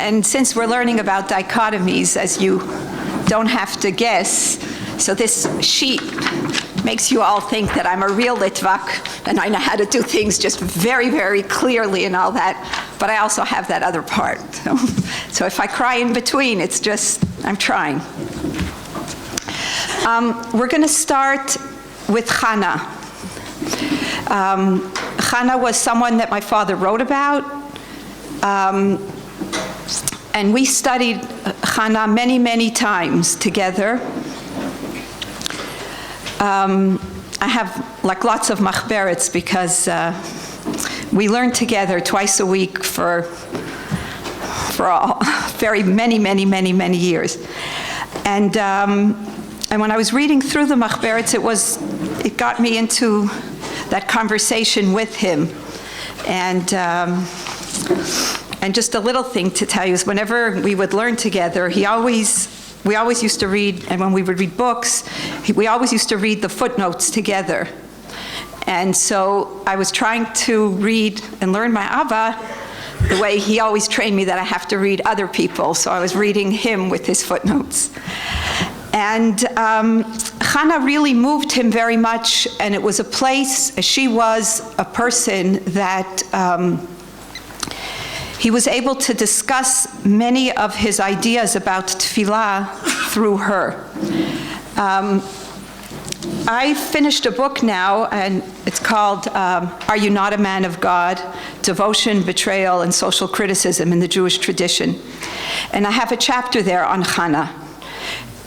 And since we're learning about dichotomies, as you don't have to guess, so this sheet makes you all think that I'm a real Litvak and I know how to do things just very, very clearly and all that, but I also have that other part. So if I cry in between, it's just, I'm trying. We're going to start with Chana. Chana was someone that my father wrote about, and we studied Chana many, many times together. I have like lots of machberets because we learn together twice a week for very many years. And when I was reading through the machberets, it got me into that conversation with him. And just a little thing to tell you is whenever we would learn together, we always used to read, and when we would read books, we always used to read the footnotes together. And so I was trying to read and learn my Abba the way he always trained me that I have to read other people. So I was reading him with his footnotes. And Chana really moved him very much, and it was a place, she was a person that he was able to discuss many of his ideas about tefillah through her. I finished a book now, and it's called Are You Not a Man of God? Devotion, Betrayal, and Social Criticism in the Jewish Tradition. And I have a chapter there on Chana.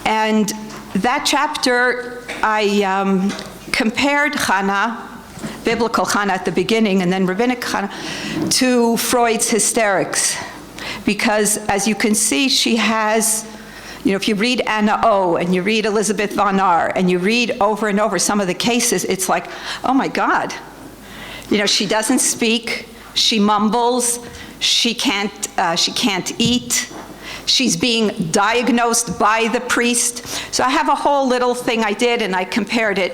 And that chapter, I compared Chana, biblical Chana at the beginning, and then rabbinic Chana, to Freud's hysterics. Because as you can see, she has, if you read Anna O, and you read Elizabeth von R, and you read over and over some of the cases, it's like, oh my God. She doesn't speak, she mumbles, she can't eat. She's being diagnosed by the priest. So I have a whole little thing I did, and I compared it.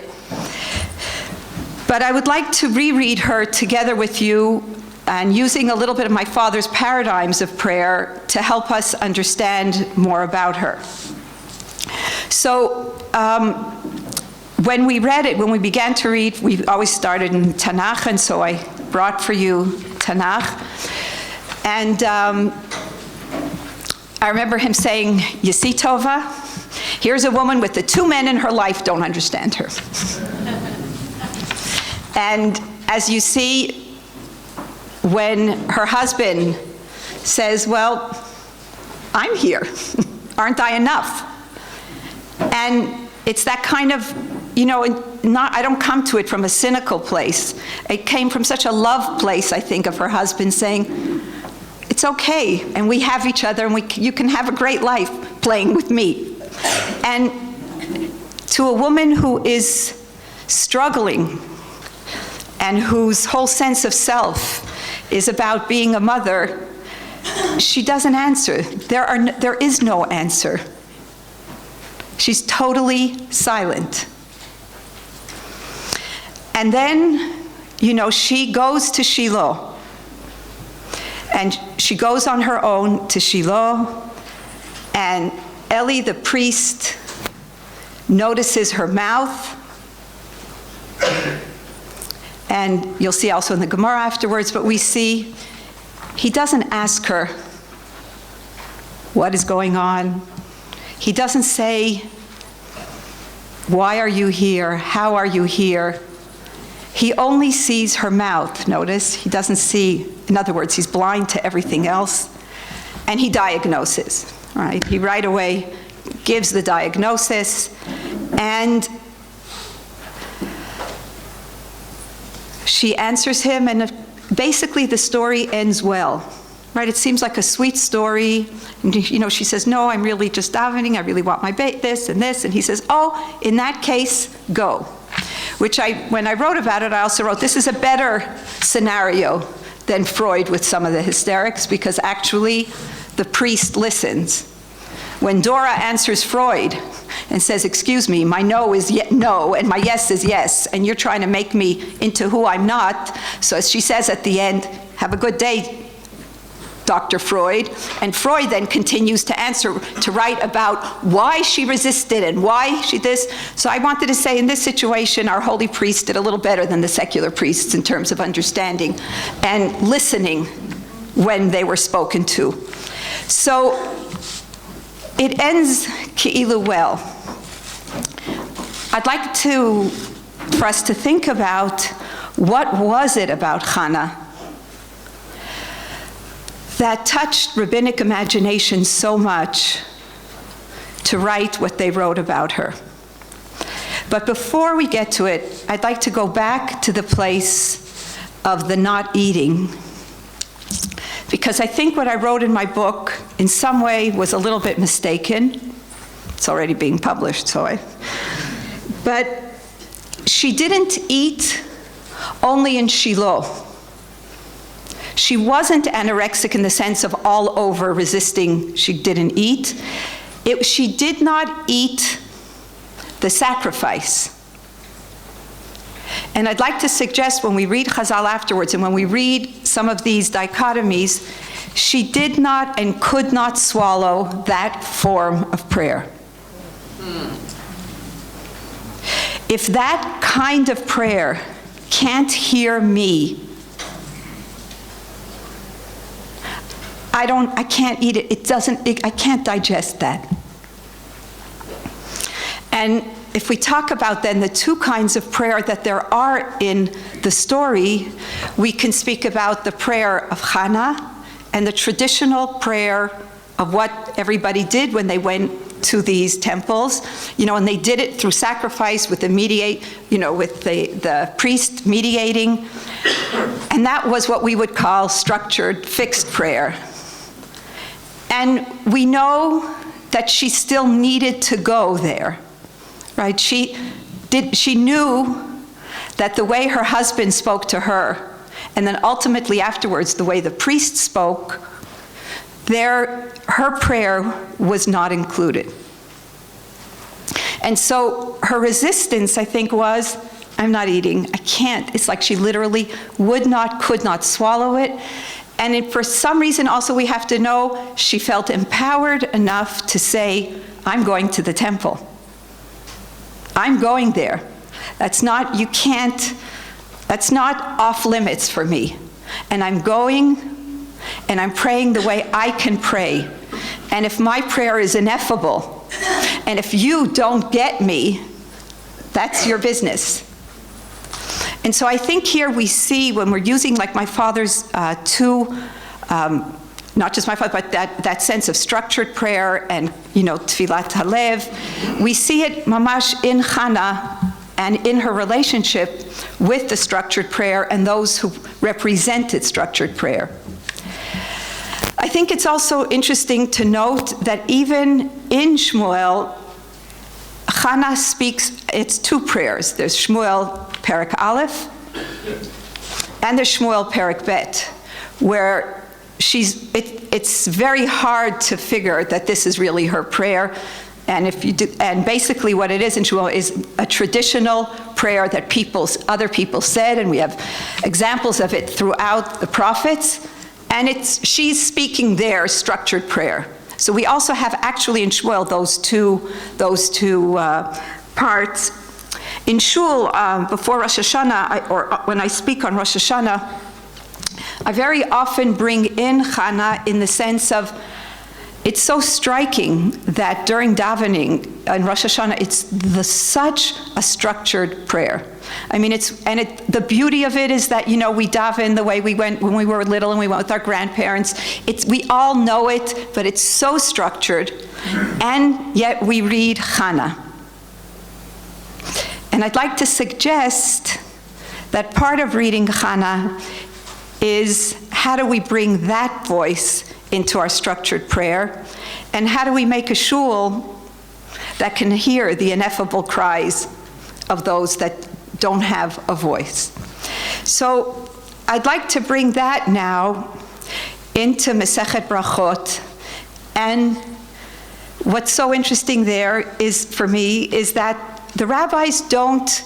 But I would like to reread her together with you, and using a little bit of my father's paradigms of prayer to help us understand more about her. So when we read it, when we began to read, we always started in Tanakh, and so I brought for you Tanakh. And I remember him saying, you see, Tova, here's a woman with the two men in her life don't understand her. And as you see, when her husband says, well, I'm here, aren't I enough? And it's that kind of, I don't come to it from a cynical place. It came from such a love place, I think, of her husband saying, it's okay, and we have each other, and you can have a great life playing with me. And to a woman who is struggling and whose whole sense of self is about being a mother, she doesn't answer. There is no answer. She's totally silent. And then, she goes to Shiloh. And she goes on her own to Shiloh, and Eli the priest notices her mouth. And you'll see also in the Gemara afterwards, but we see he doesn't ask her what is going on. He doesn't say, why are you here? How are you here? He only sees her mouth, notice. He doesn't see, in other words, he's blind to everything else. And he diagnoses, right? He right away gives the diagnosis, and she answers him, and basically the story ends well, right? It seems like a sweet story. And, she says, no, I'm really just davening. I really want my this and this. And he says, oh, in that case, go. Which when I wrote about it, I also wrote, this is a better scenario than Freud with some of the hysterics, because actually the priest listens. When Dora answers Freud and says, excuse me, my no is no, and my yes is yes, and you're trying to make me into who I'm not, so as she says at the end, have a good day, Dr. Freud, and Freud then continues to write about why she resisted and why she this. So I wanted to say in this situation, our holy priest did a little better than the secular priests in terms of understanding and listening when they were spoken to. So it ends Ki'ilu well. I'd like for us to think about what was it about Hannah that touched rabbinic imagination so much to write what they wrote about her. But before we get to it, I'd like to go back to the place of the not eating, because I think what I wrote in my book in some way was a little bit mistaken. It's already being published, but she didn't eat only in Shiloh. She wasn't anorexic in the sense of all over resisting, she didn't eat. She did not eat the sacrifice. And I'd like to suggest when we read Chazal afterwards and when we read some of these dichotomies, she did not and could not swallow that form of prayer. If that kind of prayer can't hear me, I can't eat it. I can't digest that. And if we talk about then the two kinds of prayer that there are in the story, we can speak about the prayer of Hannah and the traditional prayer of what everybody did when they went to these temples, and they did it through sacrifice with the priest mediating. And that was what we would call structured, fixed prayer. And we know that she still needed to go there, right? She knew that the way her husband spoke to her, and then ultimately afterwards the way the priest spoke, her prayer was not included. And so her resistance, I think, was, I'm not eating, I can't. It's like she literally could not swallow it. And for some reason also we have to know she felt empowered enough to say, I'm going to the temple. I'm going there. That's not off limits for me. And I'm going and I'm praying the way I can pray. And if my prayer is ineffable, and if you don't get me, that's your business. And so I think here we see when we're using like my father's not just my father, but that sense of structured prayer and, Tfilat Halev, we see it mamash in Hannah and in her relationship with the structured prayer and those who represented structured prayer. I think it's also interesting to note that even in Shmuel, Hannah speaks, it's two prayers. There's Shmuel Perek Aleph, and there's Shmuel Perek Bet, where it's very hard to figure that this is really her prayer. And basically what it is in Shmuel is a traditional prayer that other people said, and we have examples of it throughout the prophets, and she's speaking their structured prayer. So we also have actually in Shmuel those two parts. In Shul, before Rosh Hashanah, or when I speak on Rosh Hashanah, I very often bring in Hannah in the sense of, it's so striking that during davening in Rosh Hashanah, it's such a structured prayer. I mean, the beauty of it is that, we daven the way we went when we were little and we went with our grandparents. We all know it, but it's so structured, and yet we read Hannah. And I'd like to suggest that part of reading Hannah is how do we bring that voice into our structured prayer, and how do we make a shul that can hear the ineffable cries of those that don't have a voice. So I'd like to bring that now into Masechet Brachot, and what's so interesting there is, for me, is that the rabbis don't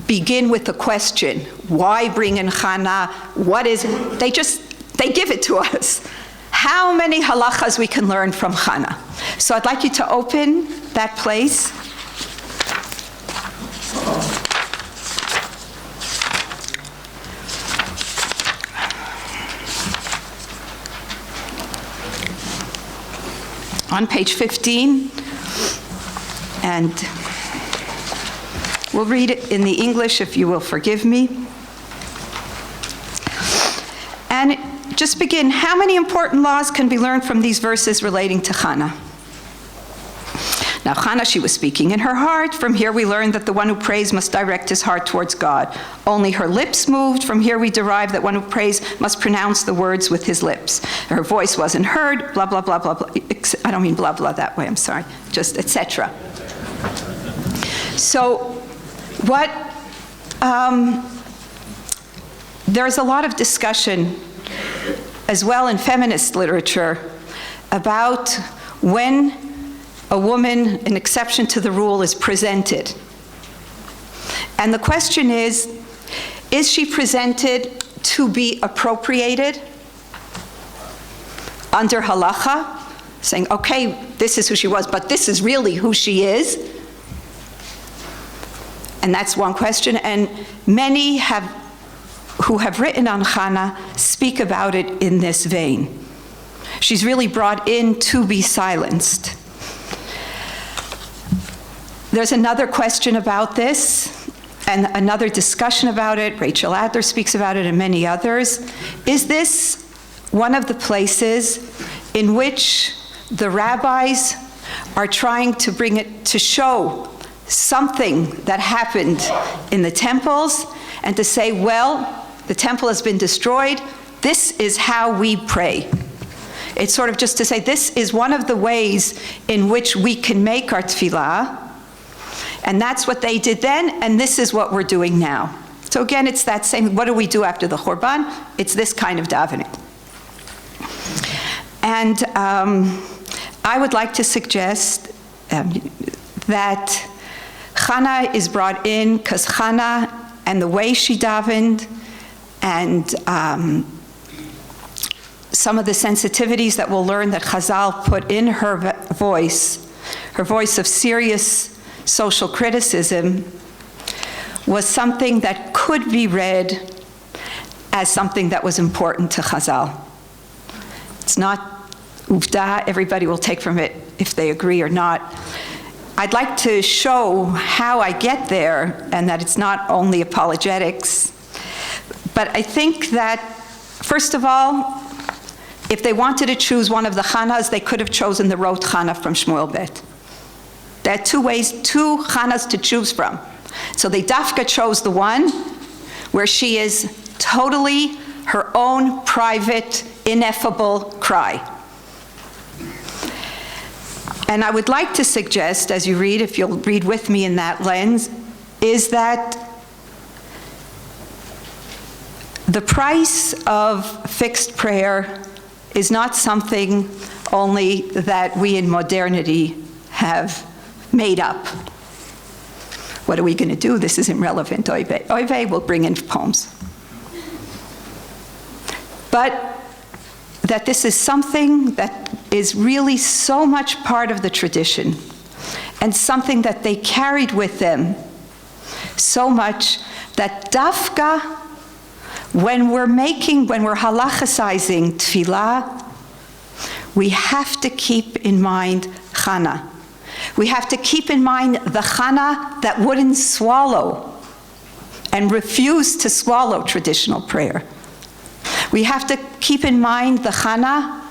begin with the question, why bring in Hannah, what is it? They just They give it to us. How many halachas we can learn from Chana. So I'd like you to open that place. On page 15, and we'll read it in the English if you will forgive me. And just begin, how many important laws can be learned from these verses relating to Chana? Now, Chana, she was speaking in her heart. From here we learn that the one who prays must direct his heart towards God. Only her lips moved. From here we derive that one who prays must pronounce the words with his lips. Her voice wasn't heard, blah, blah, blah, blah, blah. I don't mean blah, blah that way, I'm sorry. Just etc. So what, there's a lot of discussion as well in feminist literature about when a woman, an exception to the rule, is presented. And the question is she presented to be appropriated under halacha, saying, okay, this is who she was, but this is really who she is? And that's one question. And many who have written on Chana speak about it in this vein. She's really brought in to be silenced. There's another question about this and another discussion about it. Rachel Adler speaks about it and many others. Is this one of the places in which the rabbis are trying to bring it to show something that happened in the temples and to say, well, the temple has been destroyed. This is how we pray. It's sort of just to say this is one of the ways in which we can make our tefillah. And that's what they did then, and this is what we're doing now. So again, it's that same, what do we do after the Churban? It's this kind of davening. And I would like to suggest that Chana is brought in because Chana and the way she davened and some of the sensitivities that we'll learn that Chazal put in her voice of serious social criticism, was something that could be read as something that was important to Chazal. It's not uvda, everybody will take from it if they agree or not. I'd like to show how I get there and that it's not only apologetics, but I think that, first of all, if they wanted to choose one of the Chanas, they could have chosen the Rot Chana from Shmuel Bet. There are two Chanas to choose from. So they dafka chose the one where she is totally her own private, ineffable cry. And I would like to suggest, as you read, if you'll read with me in that lens, is that the price of fixed prayer is not something only that we in modernity have made up. What are we going to do? This isn't relevant. Oive will bring in poems. But that this is something that is really so much part of the tradition and something that they carried with them so much that dafka, when we're halachicizing tefillah, we have to keep in mind Chana. We have to keep in mind the Chana that wouldn't swallow and refuse to swallow traditional prayer. We have to keep in mind the Chana,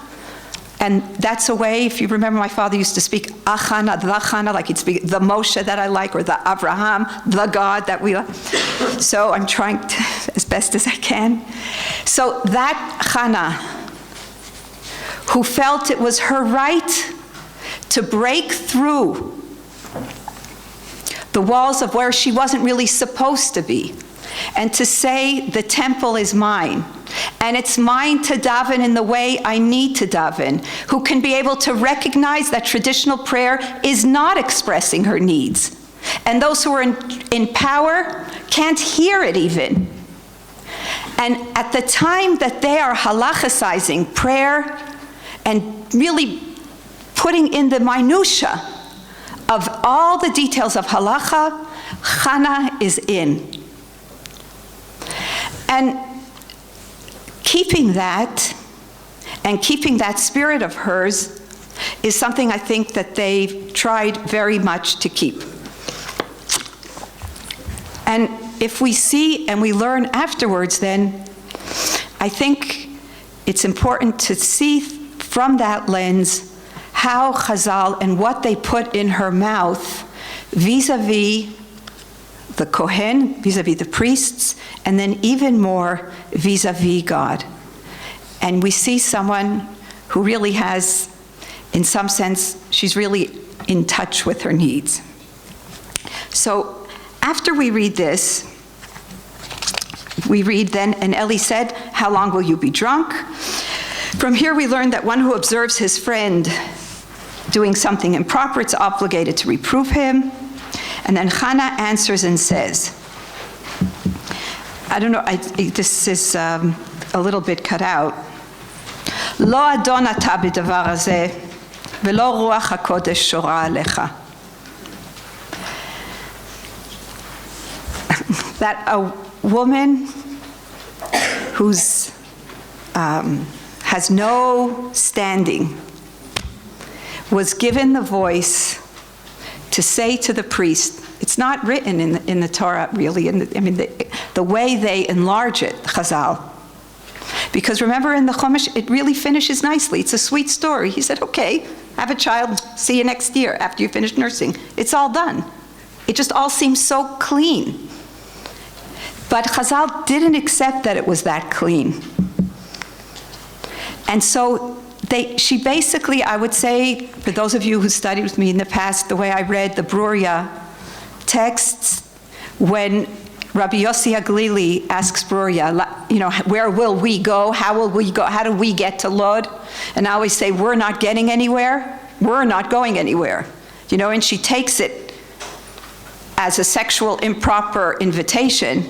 and that's a way, if you remember, my father used to speak Achana, the Chana, like he'd speak the Moshe that I like, or the Abraham, the God that we like. So I'm trying to, as best as I can. So that Chana, who felt it was her right to break through the walls of where she wasn't really supposed to be, and to say, the temple is mine, and it's mine to daven in the way I need to daven, who can be able to recognize that traditional prayer is not expressing her needs, and those who are in power can't hear it even. And at the time that they are halachicizing prayer and really putting in the minutia of all the details of halacha, Hannah is in. And keeping that, and keeping that spirit of hers, is something I think that they've tried very much to keep. And if we see and we learn afterwards, then I think it's important to see from that lens how Chazal and what they put in her mouth vis-a-vis the Kohen, vis-a-vis the priests, and then even more vis-a-vis God. And we see someone who really has, in some sense, she's really in touch with her needs. So after we read this, we read then, and Eli said, "How long will you be drunk?" From here we learn that one who observes his friend doing something improper, it's obligated to reprove him. And then Hannah answers and says, I don't know, this is a little bit cut out. "Lo adon ata b'davar hazeh, velo ruach hakodesh shora alecha." That a woman who's has no standing was given the voice to say to the priest, it's not written in the Torah really, the way they enlarge it, Chazal. Because remember in the Chumash, it really finishes nicely. It's a sweet story. He said, okay, have a child, see you next year after you finish nursing. It's all done. It just all seems so clean. But Chazal didn't accept that it was that clean. And so she basically, I would say, for those of you who studied with me in the past, the way I read the Bruria texts, when Rabbi Yossi Haglili asks Bruria, where will we go? How will we go? How do we get to Lod? And I always say, we're not getting anywhere. We're not going anywhere. And she takes it as a sexual improper invitation.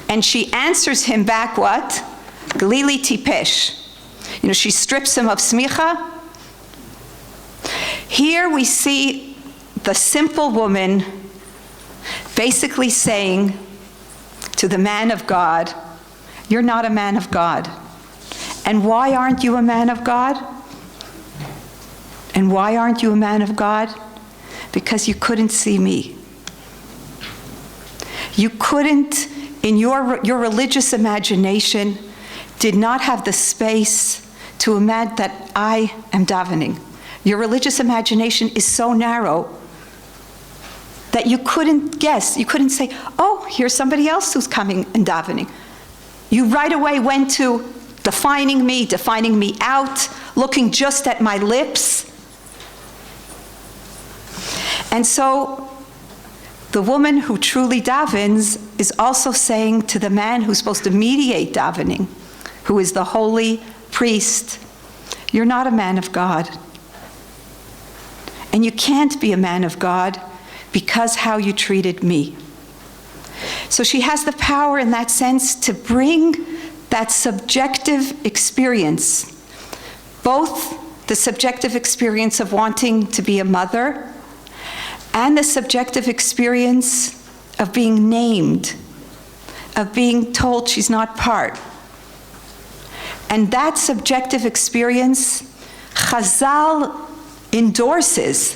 And she answers him back what? Glili tipesh. She strips him of smicha. Here we see the simple woman basically saying to the man of God, you're not a man of God. And why aren't you a man of God? And why aren't you a man of God? Because you couldn't see me. You couldn't, in your religious imagination, did not have the space to imagine that I am davening. Your religious imagination is so narrow that you couldn't guess. You couldn't say, oh, here's somebody else who's coming and davening. You right away went to defining me out, looking just at my lips. And so the woman who truly davens is also saying to the man who's supposed to mediate davening, who is the holy priest, you're not a man of God. And you can't be a man of God because how you treated me. So she has the power in that sense to bring that subjective experience, both the subjective experience of wanting to be a mother and the subjective experience of being named, of being told she's not part. And that subjective experience, Chazal endorses.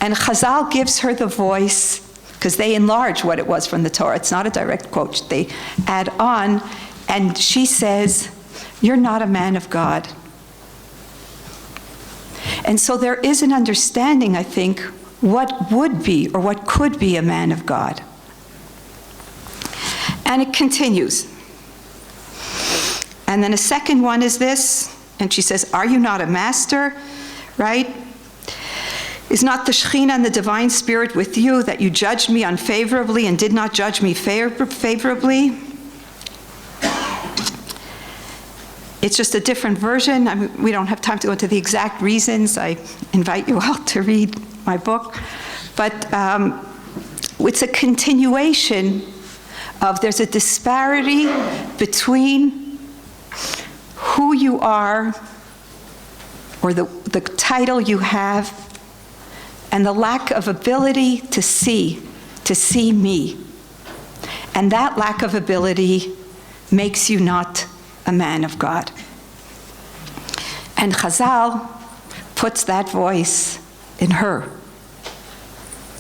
And Chazal gives her the voice, because they enlarge what it was from the Torah. It's not a direct quote. They add on, and she says, you're not a man of God. And so there is an understanding, I think, what would be or what could be a man of God. And it continues. And then a second one is this, and she says, are you not a master, right? Is not the Shekhinah and the divine spirit with you that you judged me unfavorably and did not judge me favorably? It's just a different version. We don't have time to go into the exact reasons. I invite you all to read my book. But it's a continuation of there's a disparity between who you are, or the title you have, and the lack of ability to see me. And that lack of ability makes you not a man of God. And Chazal puts that voice in her.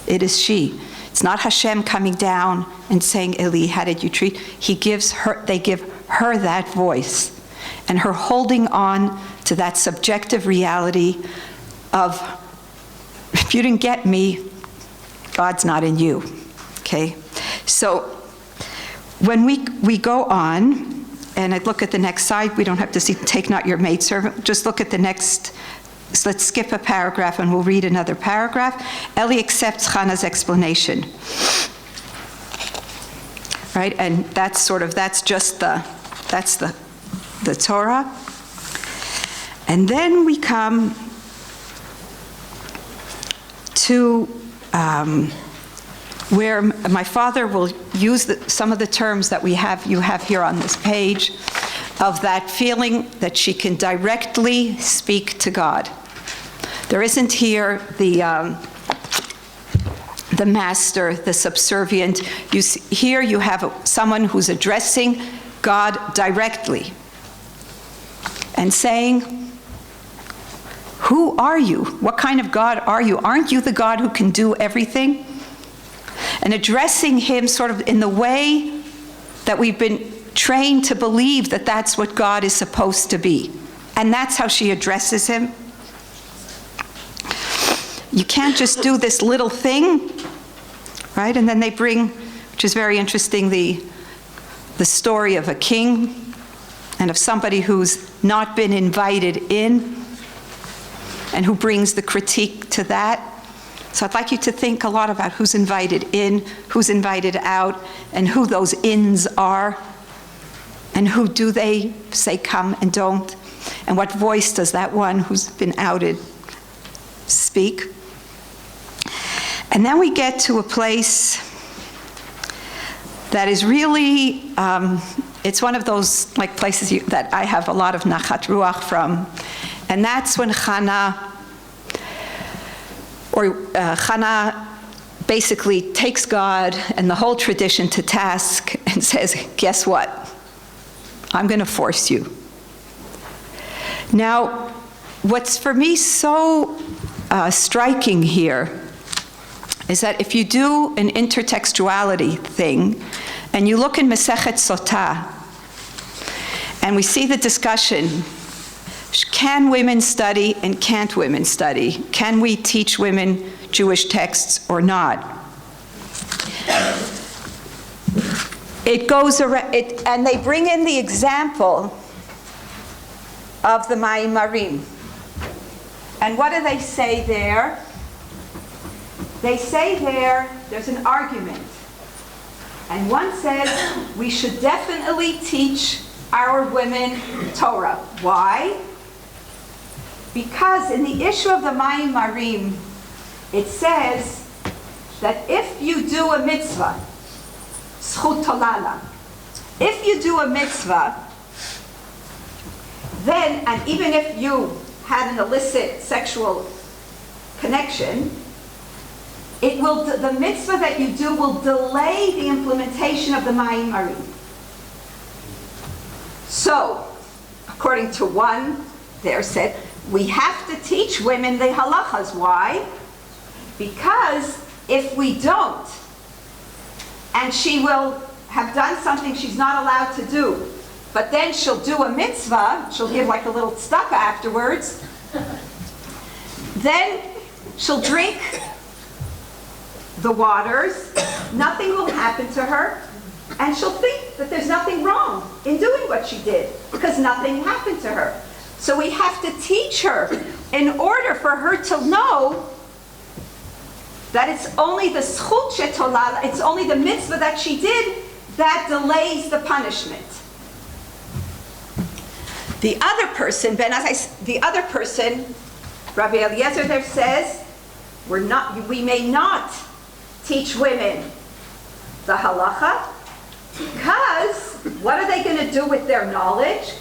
It is she. It's not Hashem coming down and saying, Eli, how did you treat? They give her that voice. And her holding on to that subjective reality of, if you didn't get me, God's not in you. Okay? So when we go on, and I look at the next slide, we don't have to see, take not your maidservant, just look at the next. So let's skip a paragraph and we'll read another paragraph. Eli accepts Hannah's explanation. Right? And that's just the Torah. And then we come to where my father will use some of the terms that you have here on this page, of that feeling that she can directly speak to God. There isn't here the master, the subservient. Here you have someone who's addressing God directly and saying, who are you? What kind of God are you? Aren't you the God who can do everything? And addressing him sort of in the way that we've been trained to believe that that's what God is supposed to be. And that's how she addresses him. You can't just do this little thing, right? And then they bring, which is very interesting, the story of a king and of somebody who's not been invited in and who brings the critique to that. So I'd like you to think a lot about who's invited in, who's invited out, and who those ins are, and who do they say come and don't, and what voice does that one who's been outed speak. And then we get to a place that is really, it's one of those like places that I have a lot of nachat ruach from, and that's when Hannah basically takes God and the whole tradition to task and says, guess what? I'm going to force you. Now, what's for me so striking here is that if you do an intertextuality thing, and you look in Masechet Sotah, and we see the discussion, can women study and can't women study? Can we teach women Jewish texts or not? It goes around, and they bring in the example of the Ma'amarim. And what do they say there? They say there's an argument. And one says, we should definitely teach our women Torah. Why? Because in the issue of the Ma'amarim, it says that if you do a mitzvah, zchut tolala, if you do a mitzvah, then, and even if you had an illicit sexual connection, the mitzvah that you do will delay the implementation of the Ma'amarim. So, according to one, there said, we have to teach women the halachas. Why? Because if we don't, and she will have done something she's not allowed to do, but then she'll do a mitzvah, she'll give like a little tzedakah afterwards, then she'll drink the waters, nothing will happen to her, and she'll think that there's nothing wrong in doing what she did, because nothing happened to her. So we have to teach her in order for her to know that it's only the zchut shetolala, it's only the mitzvah that she did that delays the punishment. The other person, Rabbi Eliezer there says, we may not teach women the halacha, Because what are they going to do with their knowledge?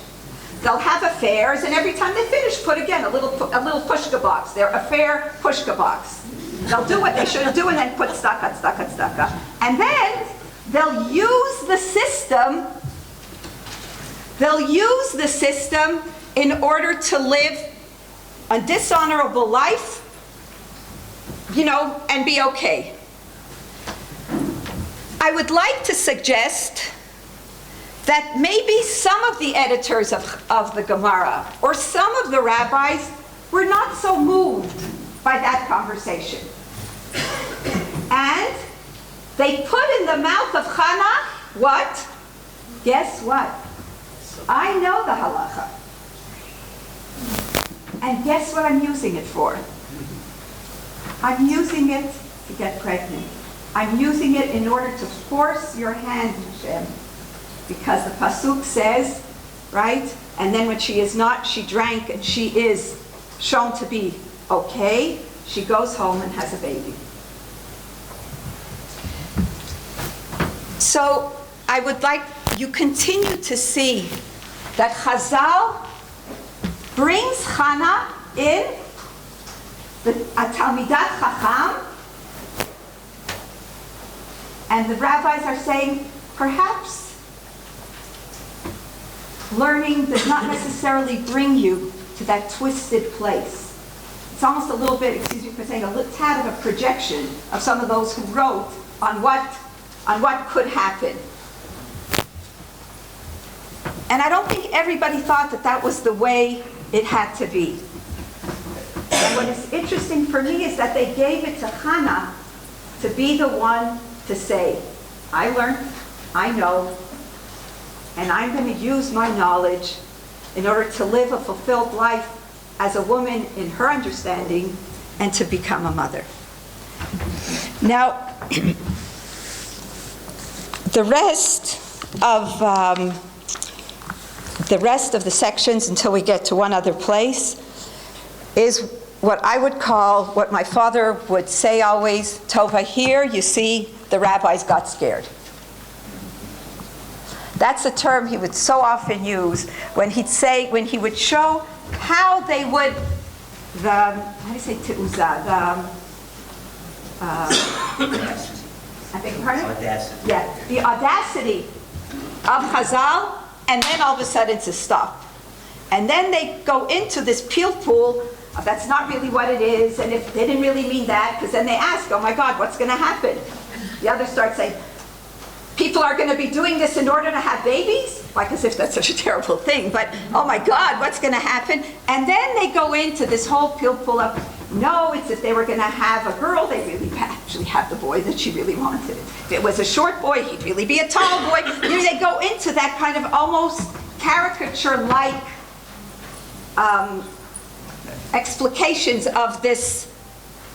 They'll have affairs, and every time they finish, put again a little pushka box, their affair pushka box. They'll do what they should do and then put tzedakah, tzedakah, tzedakah. And then they'll use the system. They'll use the system in order to live a dishonorable life, and be okay. I would like to suggest that maybe some of the editors of the Gemara or some of the rabbis were not so moved by that conversation. And they put in the mouth of Hannah what? Guess what? I know the halacha. And guess what I'm using it for? I'm using it to get pregnant. I'm using it in order to force your hand, Hashem. Because the pasuk says, right? And then when she is not, she drank and she is shown to be okay. She goes home and has a baby. So I would like you continue to see that Chazal brings Hannah in the Talmidat Chacham, and the rabbis are saying perhaps learning does not necessarily bring you to that twisted place. It's almost a little bit, excuse me for saying, a little tad of a projection of some of those who wrote on what could happen. And I don't think everybody thought that that was the way it had to be. And what is interesting for me is that they gave it to Hannah to be the one to say, I learned, I know, and I'm going to use my knowledge in order to live a fulfilled life as a woman in her understanding and to become a mother. Now, the rest of the sections, until we get to one other place, is what I would call, what my father would say always, Tova, here you see the rabbis got scared. That's a term he would so often use when he would show how they would, how do you say te'uzah? I beg your pardon? Audacity. Yeah, the audacity of Chazal, and then all of a sudden to stop. And then they go into this pilpul, that's not really what it is, and if they didn't really mean that, because then they ask, oh my God, what's going to happen? The others start saying, people are going to be doing this in order to have babies? Like as if that's such a terrible thing, but oh my God, what's going to happen? And then they go into this whole pilpul of, no, it's if they were going to have a girl, they really actually have the boy that she really wanted. If it was a short boy, he'd really be a tall boy. They go into that kind of almost caricature-like explications of this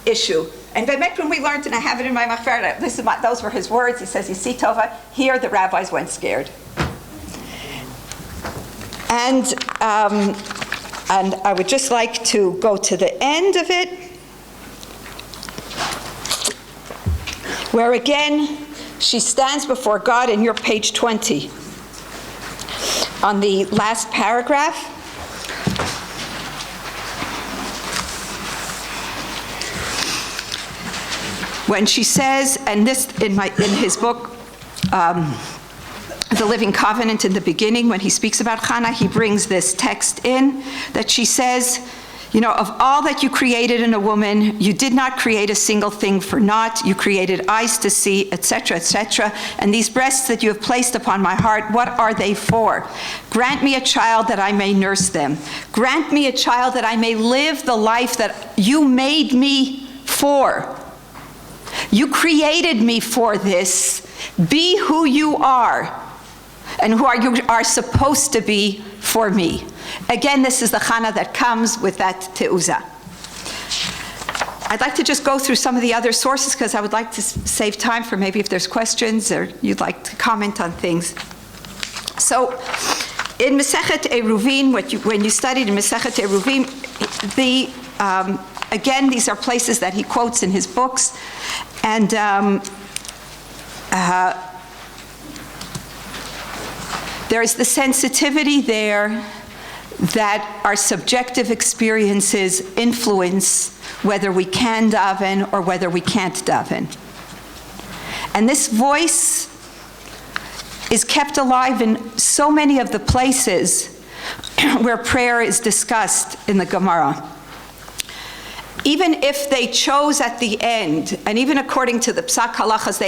issue. And Bemet, when we learned, and I have it in my machfer, those were his words. He says, you see, Tova, here the rabbis went scared. And I would just like to go to the end of it, where again, she stands before God in your page 20. On the last paragraph, when she says, and this in his book, The Living Covenant, in the beginning, when he speaks about Hannah, he brings this text in that she says, of all that you created in a woman, you did not create a single thing for naught. You created eyes to see, etc., etc. And these breasts that you have placed upon my heart, what are they for? Grant me a child that I may nurse them. Grant me a child that I may live the life that you made me for. You created me for this. Be who you are and who you are supposed to be for me. Again, this is the Chana that comes with that te'uzah. I'd like to just go through some of the other sources because I would like to save time for maybe if there's questions or you'd like to comment on things. So in Masechet Eruvin, when you studied in Masechet Eruvin, again, these are places that he quotes in his There's the sensitivity there that our subjective experiences influence whether we can daven or whether we can't daven. And this voice is kept alive in so many of the places where prayer is discussed in the Gemara. Even if they chose at the end, and even according to the Psak Halachas,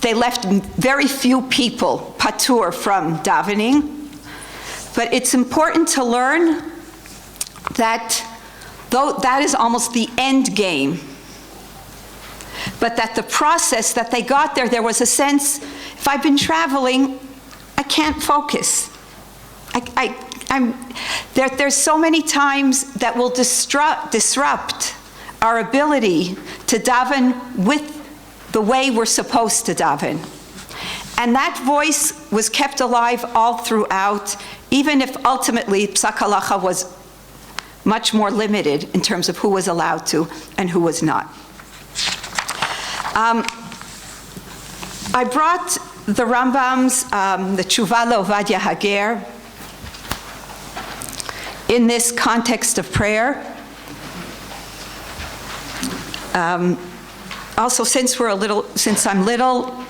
they left very few people patur from davening. But it's important to learn that though that is almost the end game, but that the process that they got there was a sense, if I've been traveling, I can't focus. There's so many times that will disrupt our ability to daven with the way we're supposed to daven. And that voice was kept alive all throughout, even if ultimately Psak Halacha was much more limited in terms of who was allowed to and who was not. I brought the Rambam's, the Tshuva L'Ovadia Hager, in this context of prayer. Also, since I'm little,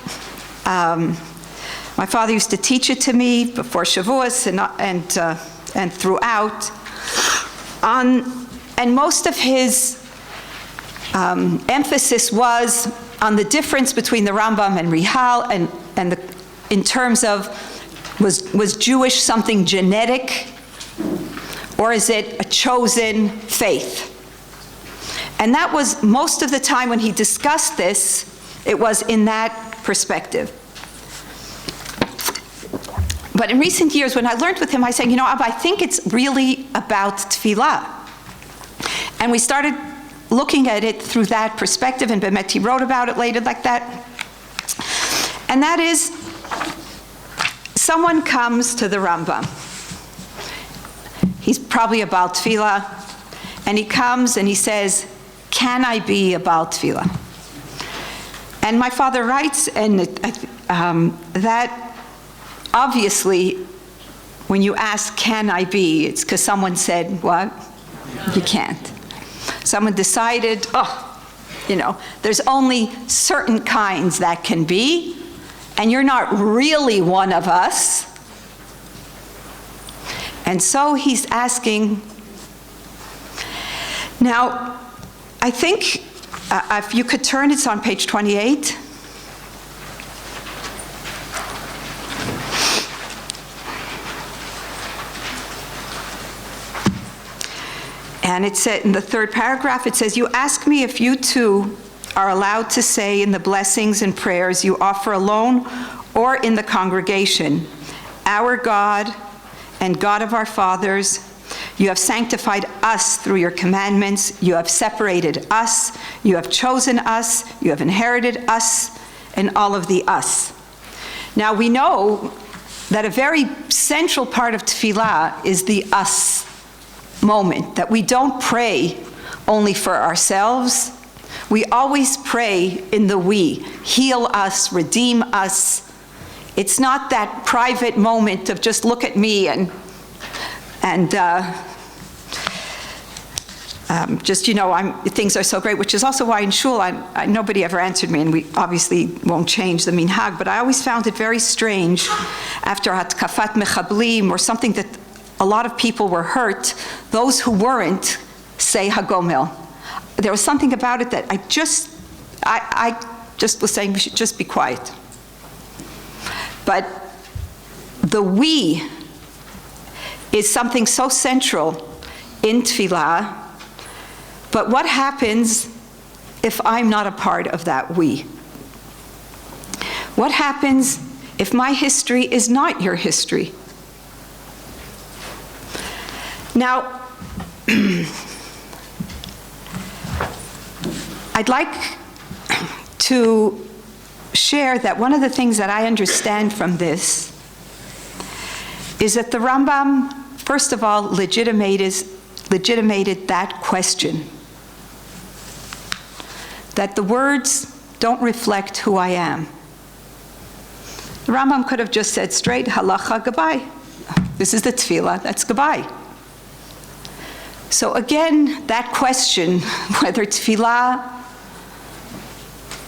my father used to teach it to me before Shavuos and throughout. And most of his emphasis was on the difference between the Rambam and Rihal, in terms of was Jewish something genetic, or is it a chosen faith? And that was most of the time when he discussed this, it was in that perspective. But in recent years, when I learned with him, I said, Abba, I think it's really about tefillah. And we started looking at it through that perspective, and Bemet, he wrote about it later like that. And that is, someone comes to the Rambam. He's probably about tefillah, and he comes and he says, can I be about tefillah? And my father writes, and that obviously, when you ask, can I be, it's because someone said, what? You can't. Someone decided, there's only certain kinds that can be, and you're not really one of us. And so he's asking. Now, I think if you could turn, it's on page 28. And it said in the third paragraph, it says, you ask me if you too are allowed to say in the blessings and prayers you offer alone or in the congregation, our God and God of our fathers, you have sanctified us through your commandments, you have separated us, you have chosen us, you have inherited us, and all of the us. Now we know that a very central part of tefillah is the us moment, that we don't pray only for ourselves. We always pray in the we. Heal us, redeem us. It's not that private moment of just look at me and things are so great, which is also why in shul, nobody ever answered me, and we obviously won't change the minhag, but I always found it very strange after hatkafat mechablim or something that a lot of people were hurt, those who weren't say hagomel. There was something about it that I just was saying we should just be quiet. But the we is something so central in tefillah, but what happens if I'm not a part of that we? What happens if my history is not your history? Now, I'd like to share that one of the things that I understand from this is that the Rambam, first of all, legitimated that question. That the words don't reflect who I am. The Rambam could have just said straight, halacha, goodbye. This is the tefillah, that's goodbye. So again, that question, whether tefillah,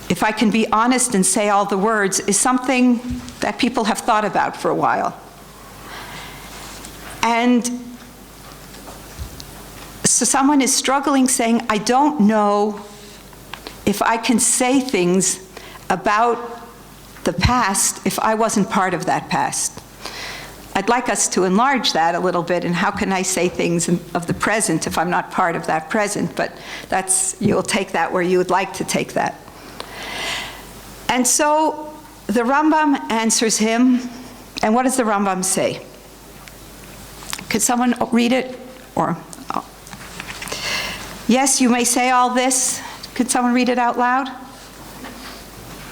if I can be honest and say all the words, is something that people have thought about for a while. And so someone is struggling saying, I don't know if I can say things about the past if I wasn't part of that past. I'd like us to enlarge that a little bit, and how can I say things of the present if I'm not part of that present? But you'll take that where you would like to take that. And so the Rambam answers him, and what does the Rambam say? Could someone read it? Or, oh. Yes, you may say all this. Could someone read it out loud?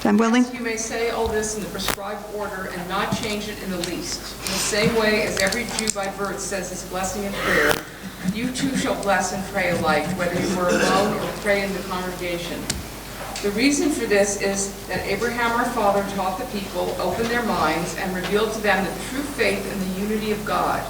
I'm willing. Yes, you may say all this in the prescribed order and not change it in the least. In the same way as every Jew by birth says his blessing and prayer, you too shall bless and pray alike, whether you were alone or pray in the congregation. The reason for this is that Abraham our father taught the people, opened their minds, and revealed to them the true faith and the unity of God.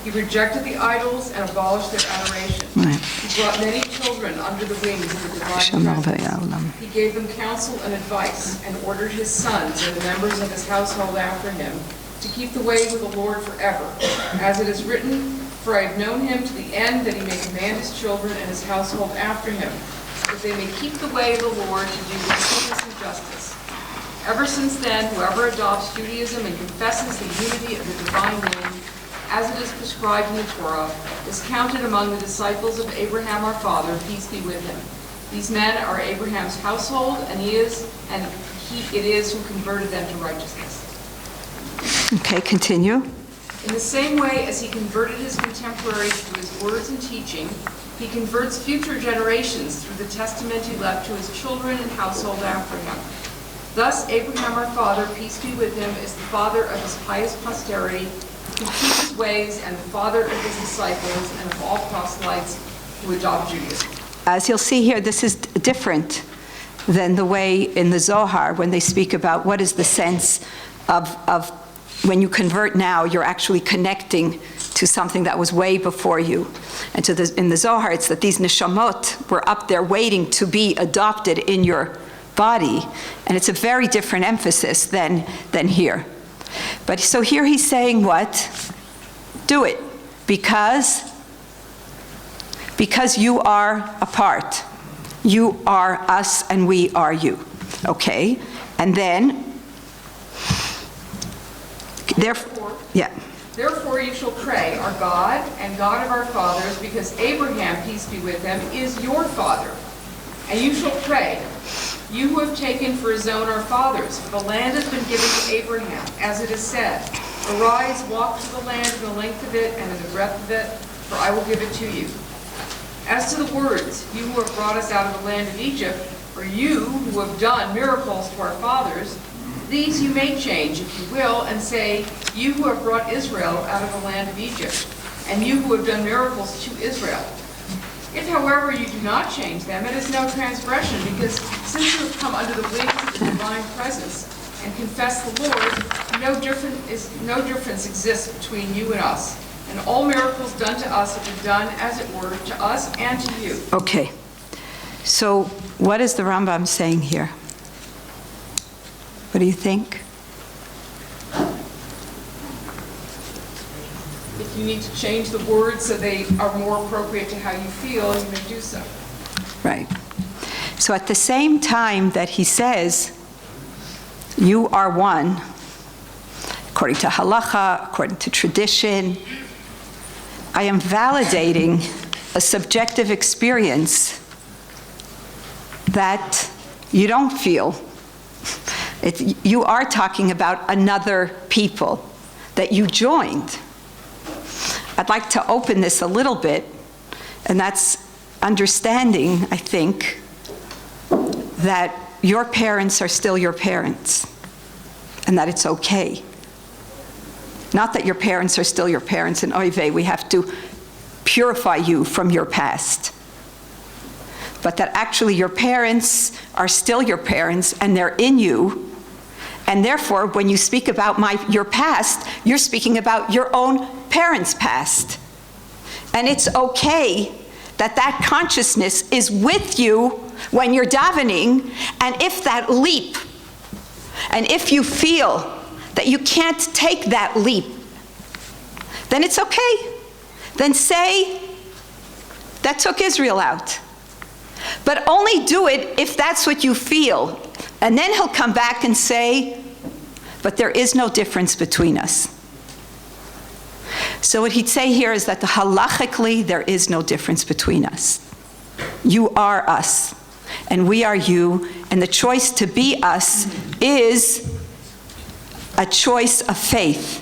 He rejected the idols and abolished their adoration. Right. He brought many children under the wings of the divine presence. He gave them counsel and advice, and ordered his sons and the members of his household after him to keep the way with the Lord forever. As it is written, for I have known him to the end that he may command his children and his household after him, that they may keep the way of the Lord to do righteousness and justice. Ever since then, whoever adopts Judaism and confesses the unity of the divine name, as it is prescribed in the Torah, is counted among the disciples of Abraham our father, peace be with him. These men are Abraham's household, and it is who converted them to righteousness. Okay, continue. In the same way as he converted his contemporaries through his words and teaching, he converts future generations through the testament he left to his children and household after him. Thus, Abraham our father, peace be with him, is the father of his pious posterity, who keep his ways, and the father of his disciples, and of all proselytes who adopt Judaism. As you'll see here, this is different than the way in the Zohar when they speak about what is the sense of when you convert now, you're actually connecting to something that was way before you. And in the Zohar, it's that these neshamot were up there waiting to be adopted in your body. And it's a very different emphasis than here. But so here he's saying what? Do it. Because you are a part. You are us and we are you. Okay? And then, Therefore you shall pray, our God and God of our fathers, because Abraham, peace be with him, is your father. And you shall pray, you who have taken for his own our fathers, for the land has been given to Abraham, as it is said, arise, walk through the land in the length of it and in the breadth of it, for I will give it to you. As to the words, you who have brought us out of the land of Egypt, or you who have done miracles to our fathers, these you may change, if you will, and say, you who have brought Israel out of the land of Egypt, and you who have done miracles to Israel. If, however, you do not change them, it is no transgression, because since you have come under the wings of the divine presence and confess the Lord, no difference exists between you and us. And all miracles done to us have been done, as it were, to us and to you. Okay. So what is the Rambam saying here? What do you think? If you need to change the words so they are more appropriate to how you feel, you may do so. Right. So at the same time that he says, you are one, according to halacha, according to tradition, I am validating a subjective experience that you don't feel. You are talking about another people that you joined. I'd like to open this a little bit, and that's understanding, I think, that your parents are still your parents, and that it's okay. Not that your parents are still your parents, and oy vey, we have to purify you from your past. But that actually your parents are still your parents, and they're in you, And therefore, when you speak about your past, you're speaking about your own parents' past. And it's okay that that consciousness is with you when you're davening, and if that leap, and if you feel that you can't take that leap, then it's okay. Then say, that took Israel out. But only do it if that's what you feel. And then he'll come back and say, but there is no difference between us. So what he'd say here is that halachically, there is no difference between us. You are us, and we are you, and the choice to be us is a choice of faith.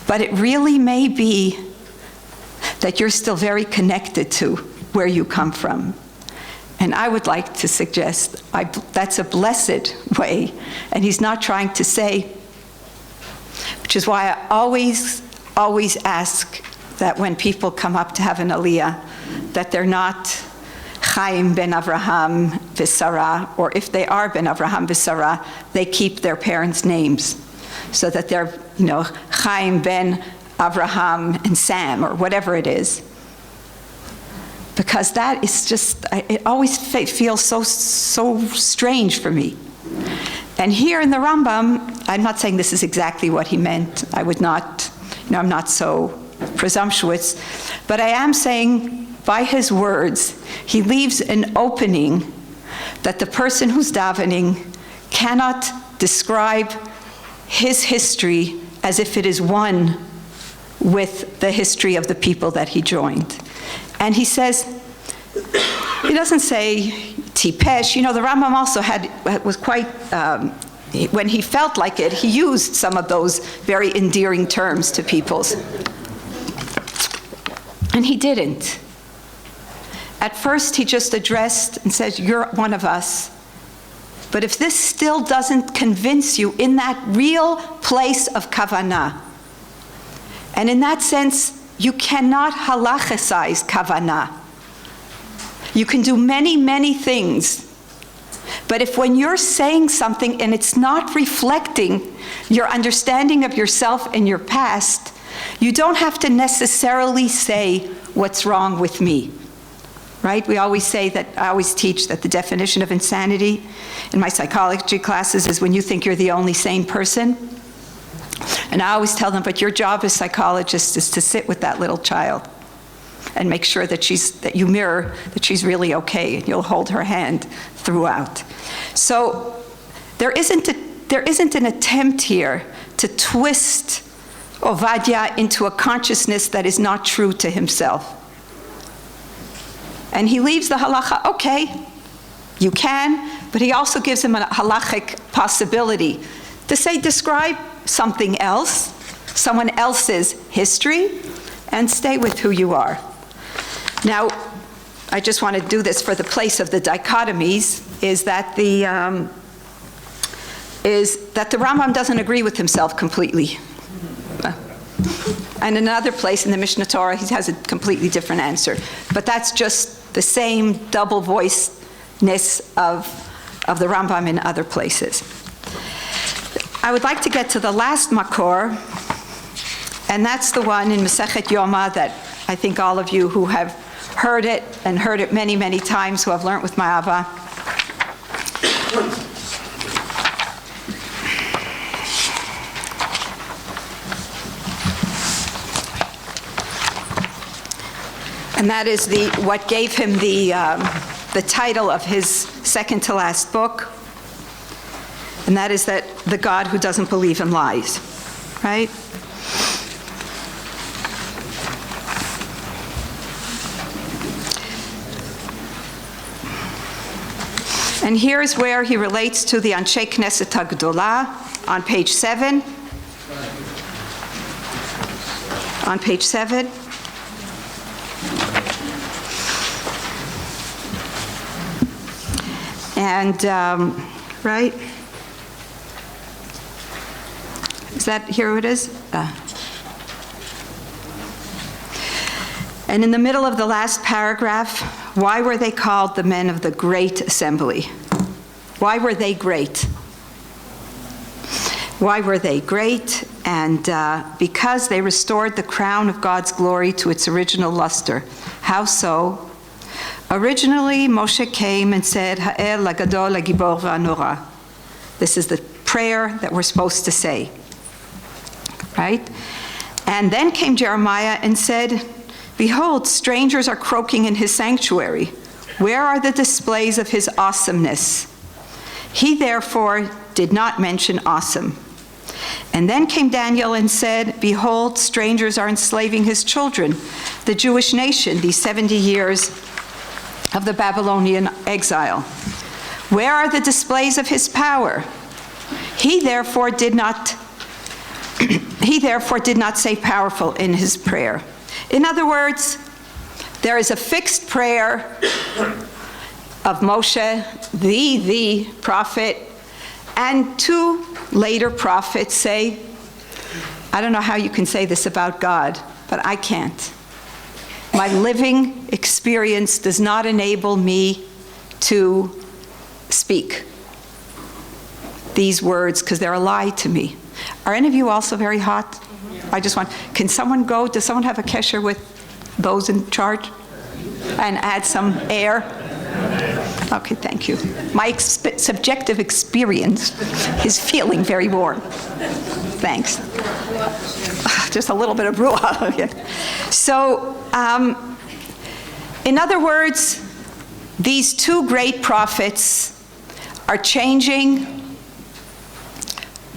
But it really may be that you're still very connected to where you come from. And I would like to suggest that's a blessed way. And he's not trying to say, which is why I always ask that when people come up to have an aliyah, that they're not Chaim ben Avraham v'Sarah, or if they are ben Avraham v'Sarah, they keep their parents' names, so that they're, Chaim ben Avraham and Sam, or whatever it is. Because that is just, it always feels so strange for me. And here in the Rambam, I'm not saying this is exactly what he meant. I would not, I'm not so presumptuous. But I am saying, by his words, he leaves an opening that the person who's davening cannot describe his history as if it is one with the history of the people that he joined. And he says, he doesn't say tipesh. The Rambam also was quite, when he felt like it, he used some of those very endearing terms to peoples. And he didn't. At first, he just addressed and says, you're one of us. But if this still doesn't convince you in that real place of kavanah, and in that sense, you cannot halachicize kavanah. You can do many, many things. But if when you're saying something and it's not reflecting your understanding of yourself and your past, you don't have to necessarily say, what's wrong with me? Right? We always say that, I always teach that the definition of insanity in my psychology classes is when you think you're the only sane person. And I always tell them, but your job as psychologists is to sit with that little child and make sure that you mirror that she's really okay, and you'll hold her hand throughout. So there isn't an attempt here to twist Ovadia into a consciousness that is not true to himself. And he leaves the halacha, okay, you can, but he also gives him a halachic possibility to say, describe something else, someone else's history, and stay with who you are. Now, I just want to do this for the place of the dichotomies, is that the Rambam doesn't agree with himself completely. And in another place in the Mishnah Torah, he has a completely different answer. But that's just the same double voicedness of the Rambam in other places. I would like to get to the last makor, and that's the one in Masechet Yoma that I think all of you who have heard it, and heard it many, many times, who have learned with my Abba. And that is what gave him the title of his second to last book. And that is that the God who doesn't believe in lies, right? And here's where he relates to the Anshe Knesset HaGdolah on page 7. On page 7. And, right? Is that, here it is? And in the middle of the last paragraph, why were they called the men of the great assembly? Why were they great? Why were they great? And because they restored the crown of God's glory to its original luster. How so? Originally, Moshe came and said, Ha'el lagadol lagibor v'anora. This is the prayer that we're supposed to say, right? And then came Jeremiah and said, behold, strangers are croaking in his sanctuary. Where are the displays of his awesomeness? He therefore did not mention awesome. And then came Daniel and said, behold, strangers are enslaving his children, the Jewish nation, these 70 years of the Babylonian exile. Where are the displays of his power? He therefore did not say powerful in his prayer. In other words, there is a fixed prayer of Moshe, the prophet, and two later prophets say, I don't know how you can say this about God, but I can't. My living experience does not enable me to speak these words because they're a lie to me. Are any of you also very hot? I just want, can someone go, does someone have a kesher with those in charge? And add some air? Okay, thank you. My subjective experience is feeling very warm. Thanks. Just a little bit of ruach. So, in other words, these two great prophets are changing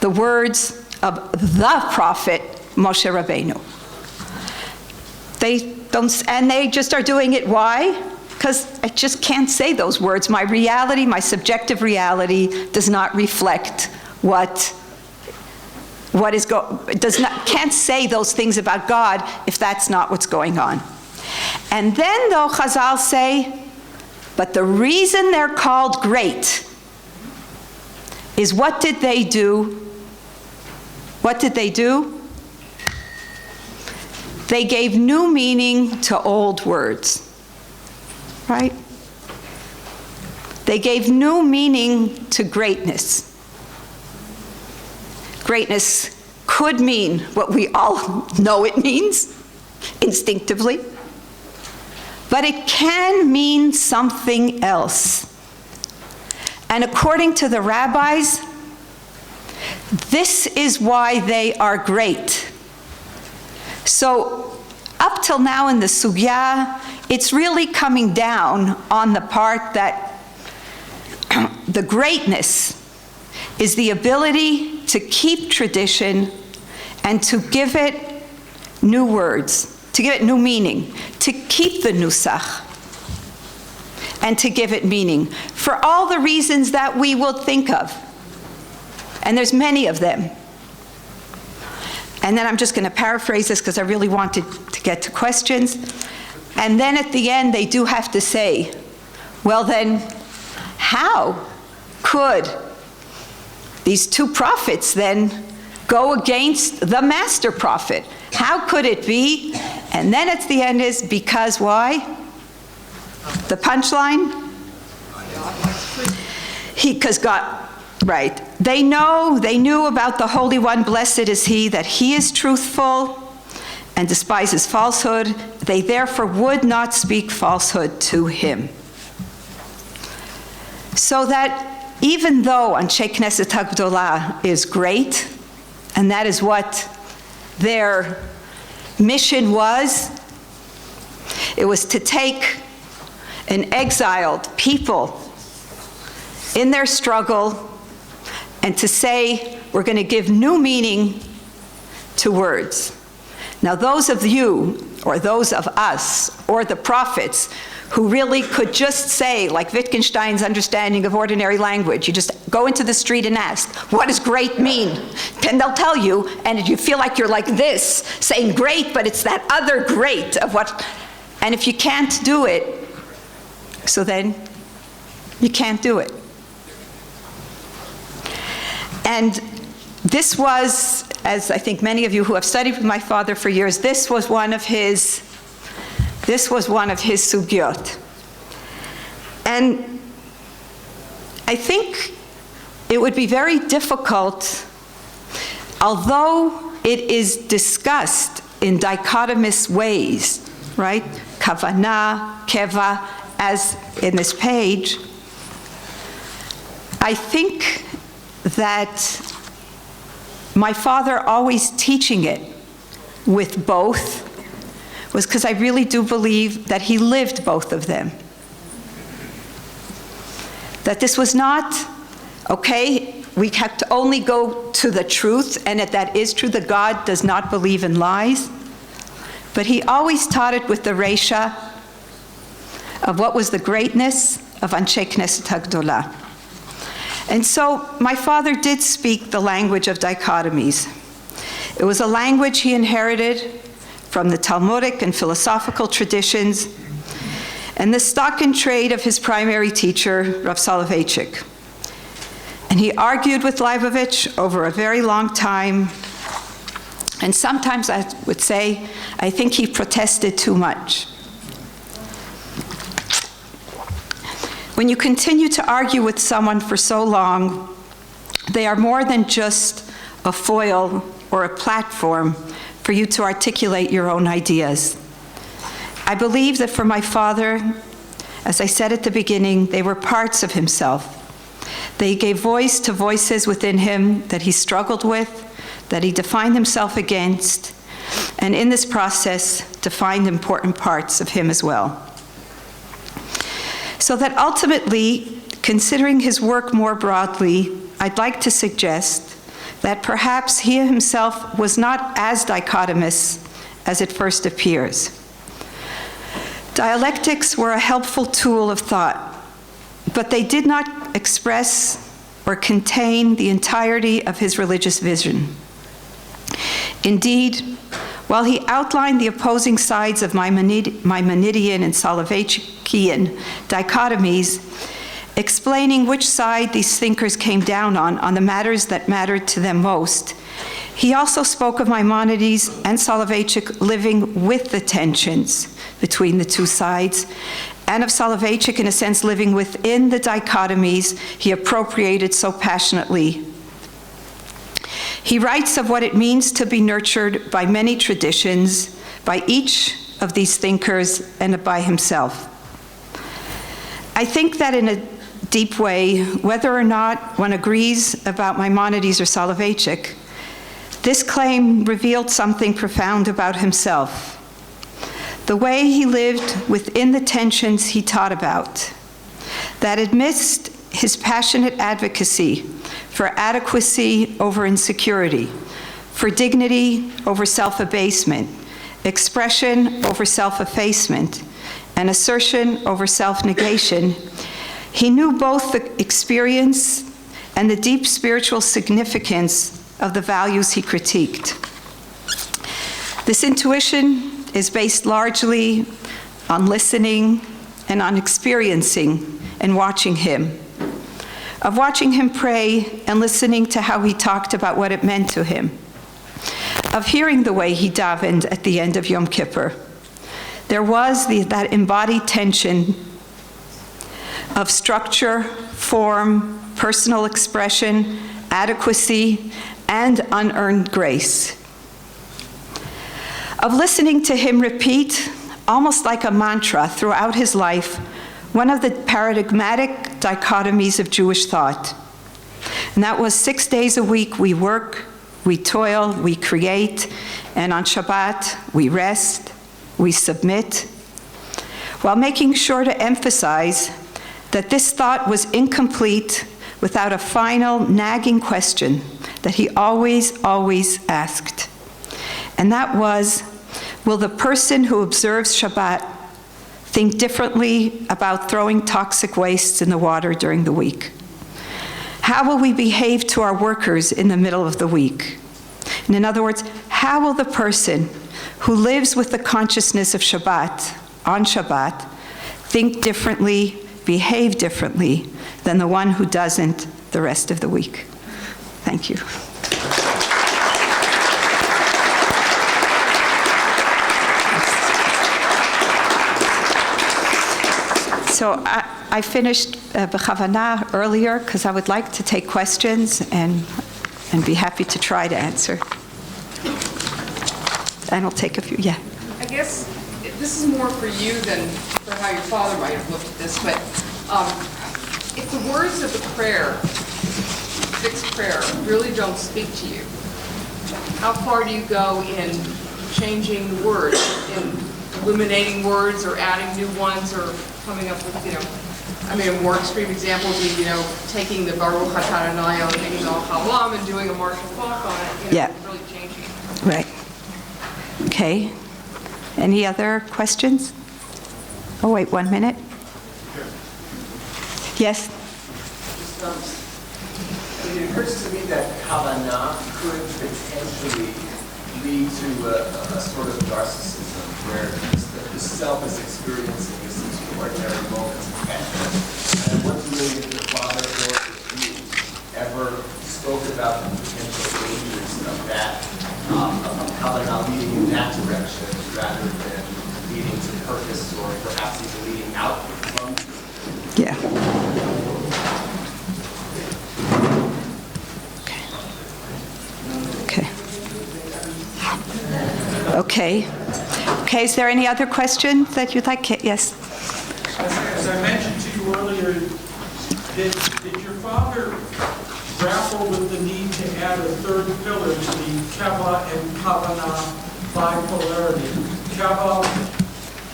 the words of the prophet Moshe Rabbeinu. They just are doing it. Why? Because I just can't say those words. My reality, my subjective reality, does not reflect can't say those things about God if that's not what's going on. And then, though, Chazal say, but the reason they're called great is what did they do? What did they do? They gave new meaning to old words. Right? They gave new meaning to greatness. Greatness could mean what we all know it means, instinctively, but it can mean something else. And according to the rabbis, this is why they are great. So, up till now in the sugya, it's really coming down on the part that the greatness is the ability to keep tradition and to give it new words, to give it new meaning, to keep the nusach, and to give it meaning for all the reasons that we will think of. And there's many of them. And then I'm just going to paraphrase this because I really wanted to get to questions. And then at the end, they do have to say, well then, how could these two prophets then go against the master prophet? How could it be? And then at the end is, because why? The punchline? Because God, right. They knew about the Holy One, blessed is he, that he is truthful and despises falsehood. They therefore would not speak falsehood to him. So that even though Anshe Knesset HaGdolah is great, and that is what their mission was, it was to take an exiled people in their struggle and to say, we're going to give new meaning to words. Now those of you, or those of us, or the prophets, who really could just say, like Wittgenstein's understanding of ordinary language, you just go into the street and ask, what does great mean? And they'll tell you, and you feel like you're like this, saying great, but it's that other great of what, and if you can't do it, so then you can't do it. And this was, as I think many of you who have studied with my father for years, this was one of his sugyot. And I think it would be very difficult although it is discussed in dichotomous ways, right? Kavanah, keva, as in this page, I think that my father always teaching it with both was because I really do believe that he lived both of them. That this was not, okay, we have to only go to the truth, and if that is true, that God does not believe in lies. But he always taught it with the reisha of what was the greatness of Anshe Knesset HaGdolah. And so my father did speak the language of dichotomies. It was a language he inherited from the Talmudic and philosophical traditions and the stock and trade of his primary teacher, Rav Soloveitchik. And he argued with Leibovich over a very long time. And sometimes I would say, I think he protested too much. When you continue to argue with someone for so long, they are more than just a foil or a platform for you to articulate your own ideas. I believe that for my father, as I said at the beginning, they were parts of himself. They gave voice to voices within him that he struggled with, that he defined himself against, and in this process, defined important parts of him as well. So that ultimately, considering his work more broadly, I'd like to suggest that perhaps he himself was not as dichotomous as it first appears. Dialectics were a helpful tool of thought, but they did not express or contain the entirety of his religious vision. Indeed, while he outlined the opposing sides of Maimonidean and Soloveitchian dichotomies, explaining which side these thinkers came down on the matters that mattered to them most, he also spoke of Maimonides and Soloveitchik living with the tensions between the two sides, and of Soloveitchik, in a sense, living within the dichotomies he appropriated so passionately. He writes of what it means to be nurtured by many traditions, by each of these thinkers, and by himself. I think that in a deep way, whether or not one agrees about Maimonides or Soloveitchik, this claim revealed something profound about himself. The way he lived within the tensions he taught about, that amidst his passionate advocacy for adequacy over insecurity, for dignity over self-abasement, expression over self-effacement, and assertion over self-negation, he knew both the experience and the deep spiritual significance of the values he critiqued. This intuition is based largely on listening and on experiencing and watching him, of watching him pray and listening to how he talked about what it meant to him, of hearing the way he davened at the end of Yom Kippur. There was that embodied tension of structure, form, personal expression, adequacy, and unearned grace. Of listening to him repeat, almost like a mantra throughout his life, one of the paradigmatic dichotomies of Jewish thought. And that was 6 days a week we work, we toil, we create, and on Shabbat we rest, we submit, while making sure to emphasize that this thought was incomplete without a final nagging question that he always, always asked. And that was, will the person who observes Shabbat think differently about throwing toxic wastes in the water during the week? How will we behave to our workers in the middle of the week? And in other words, how will the person who lives with the consciousness of Shabbat, on Shabbat, think differently, behave differently than the one who doesn't the rest of the week? Thank you. So I finished B'chavana earlier because I would like to take questions, and and be happy to try to answer. And I'll take a few, yeah. I guess this is more for you than for how your father might have looked at this, but if the words of the prayer, fixed prayer, really don't speak to you, how far do you go in changing the words, in eliminating words or adding new ones or coming up with, I mean, a more extreme example would be, taking the Baruch Atah Adonai Eloheinu Shalom and doing a Marshall Falk on it, Yeah. really changing it. Right. Okay. Any other questions? Oh, wait, 1 minute. Yes? It occurs to me that Kavanah could potentially lead to a sort of narcissism where the self is experiencing these extraordinary moments of passion. And I'm wondering if the Father or if you ever spoke about the potential dangers of that, of Kavanah leading in that direction rather than leading to purpose or perhaps even leading out from. Yeah. Okay. Okay, is there any other question that you'd like? Yes. As I mentioned to you earlier, did your father grapple with the need to add a third pillar to the Kava and Kavanah bipolarity? Kava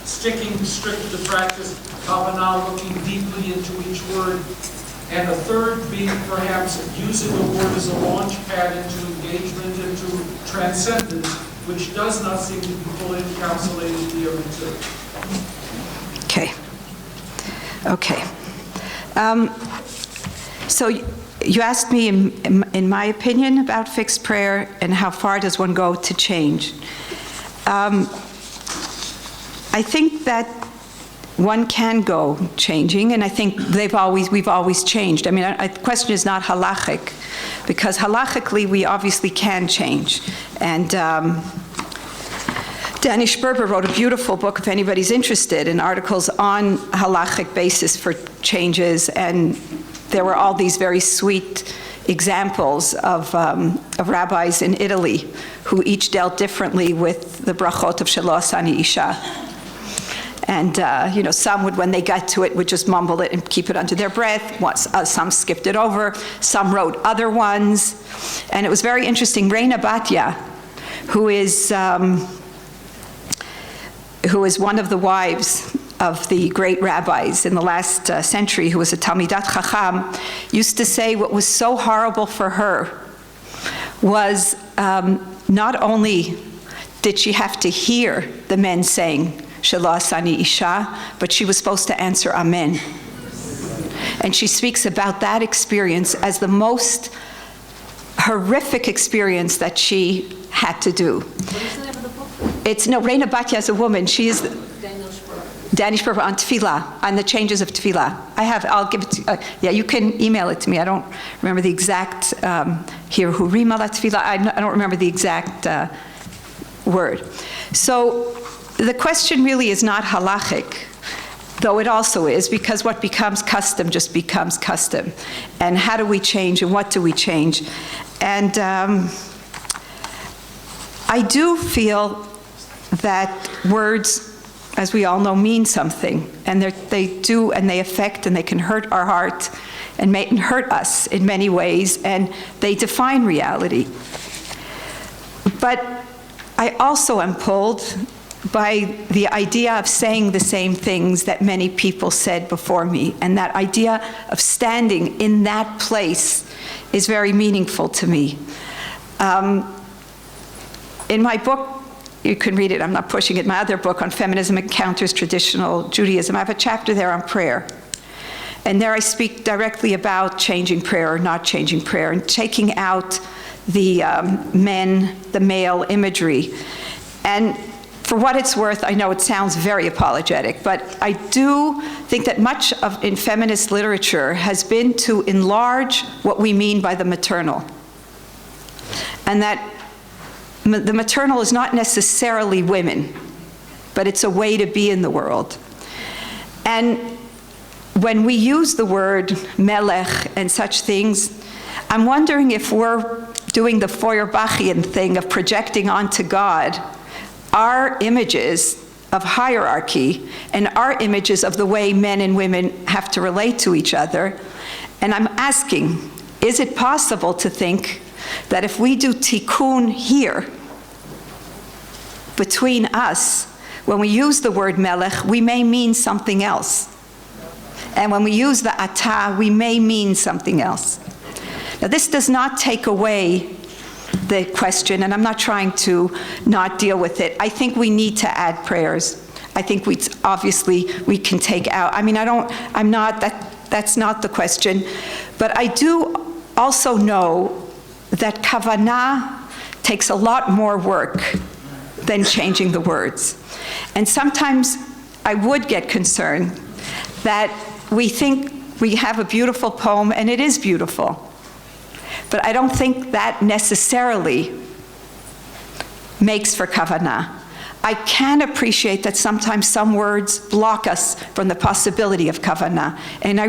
sticking strict to practice, Kavanah looking deeply into each word, and a third being perhaps using the word as a launch pad into engagement, into transcendence, which does not seem to be fully encapsulated the other two. Okay. Okay. So you asked me, in my opinion, about fixed prayer and how far does one go to change. I think that one can go changing, and I think we've always changed. I mean, the question is not halachic, because halachically we obviously can change. And Danny Sperber wrote a beautiful book, if anybody's interested, in articles on halachic basis for changes, and there were all these very sweet examples of rabbis in Italy who each dealt differently with the brachot of Shalom Ani Isha. And, some would, when they got to it, would just mumble it and keep it under their breath. Some skipped it over. Some wrote other ones. And it was very interesting. Reina Batya, who is one of the wives of the great rabbis in the last century, who was a Talmidat Chacham, used to say what was so horrible for her was not only did she have to hear the men saying, Shalom Ani Isha, but she was supposed to answer Amen. And she speaks about that experience as the most horrific experience that she had to do. What is the name of the book? Reina Batya is a woman. She is Danny Sperber on Tefillah, on the changes of Tefillah. I'll give it to you. You can email it to me. I don't remember the exact, here, Hurima la Tefillah. I don't remember the exact word. So, the question really is not halachic, though it also is, because what becomes custom just becomes custom. And how do we change and what do we change? And I do feel that words, as we all know, mean something. And they do, and they affect, and they can hurt our heart and hurt us in many ways, and they define reality. But I also am pulled by the idea of saying the same things that many people said before me, and that idea of standing in that place is very meaningful to me. In my book, you can read it, I'm not pushing it, my other book on feminism encounters traditional Judaism, I have a chapter there on prayer. And there I speak directly about changing prayer or not changing prayer, and taking out the male imagery. And for what it's worth, I know it sounds very apologetic, but I do think that much in feminist literature has been to enlarge what we mean by the maternal. And that the maternal is not necessarily women, but it's a way to be in the world. And when we use the word melech and such things, I'm wondering if we're doing the Feuerbachian thing of projecting onto God our images of hierarchy and our images of the way men and women have to relate to each other. And I'm asking, is it possible to think that if we do tikkun here, between us, when we use the word melech, we may mean something else. And when we use the atah, we may mean something else. Now, this does not take away the question, and I'm not trying to not deal with it. I think we need to add prayers. I think we can take out. I mean, that's not the question. But I do also know that kavanah takes a lot more work than changing the words. And sometimes I would get concerned that we think we have a beautiful poem, and it is beautiful. But I don't think that necessarily makes for kavanah. I can appreciate that sometimes some words block us from the possibility of kavanah. And I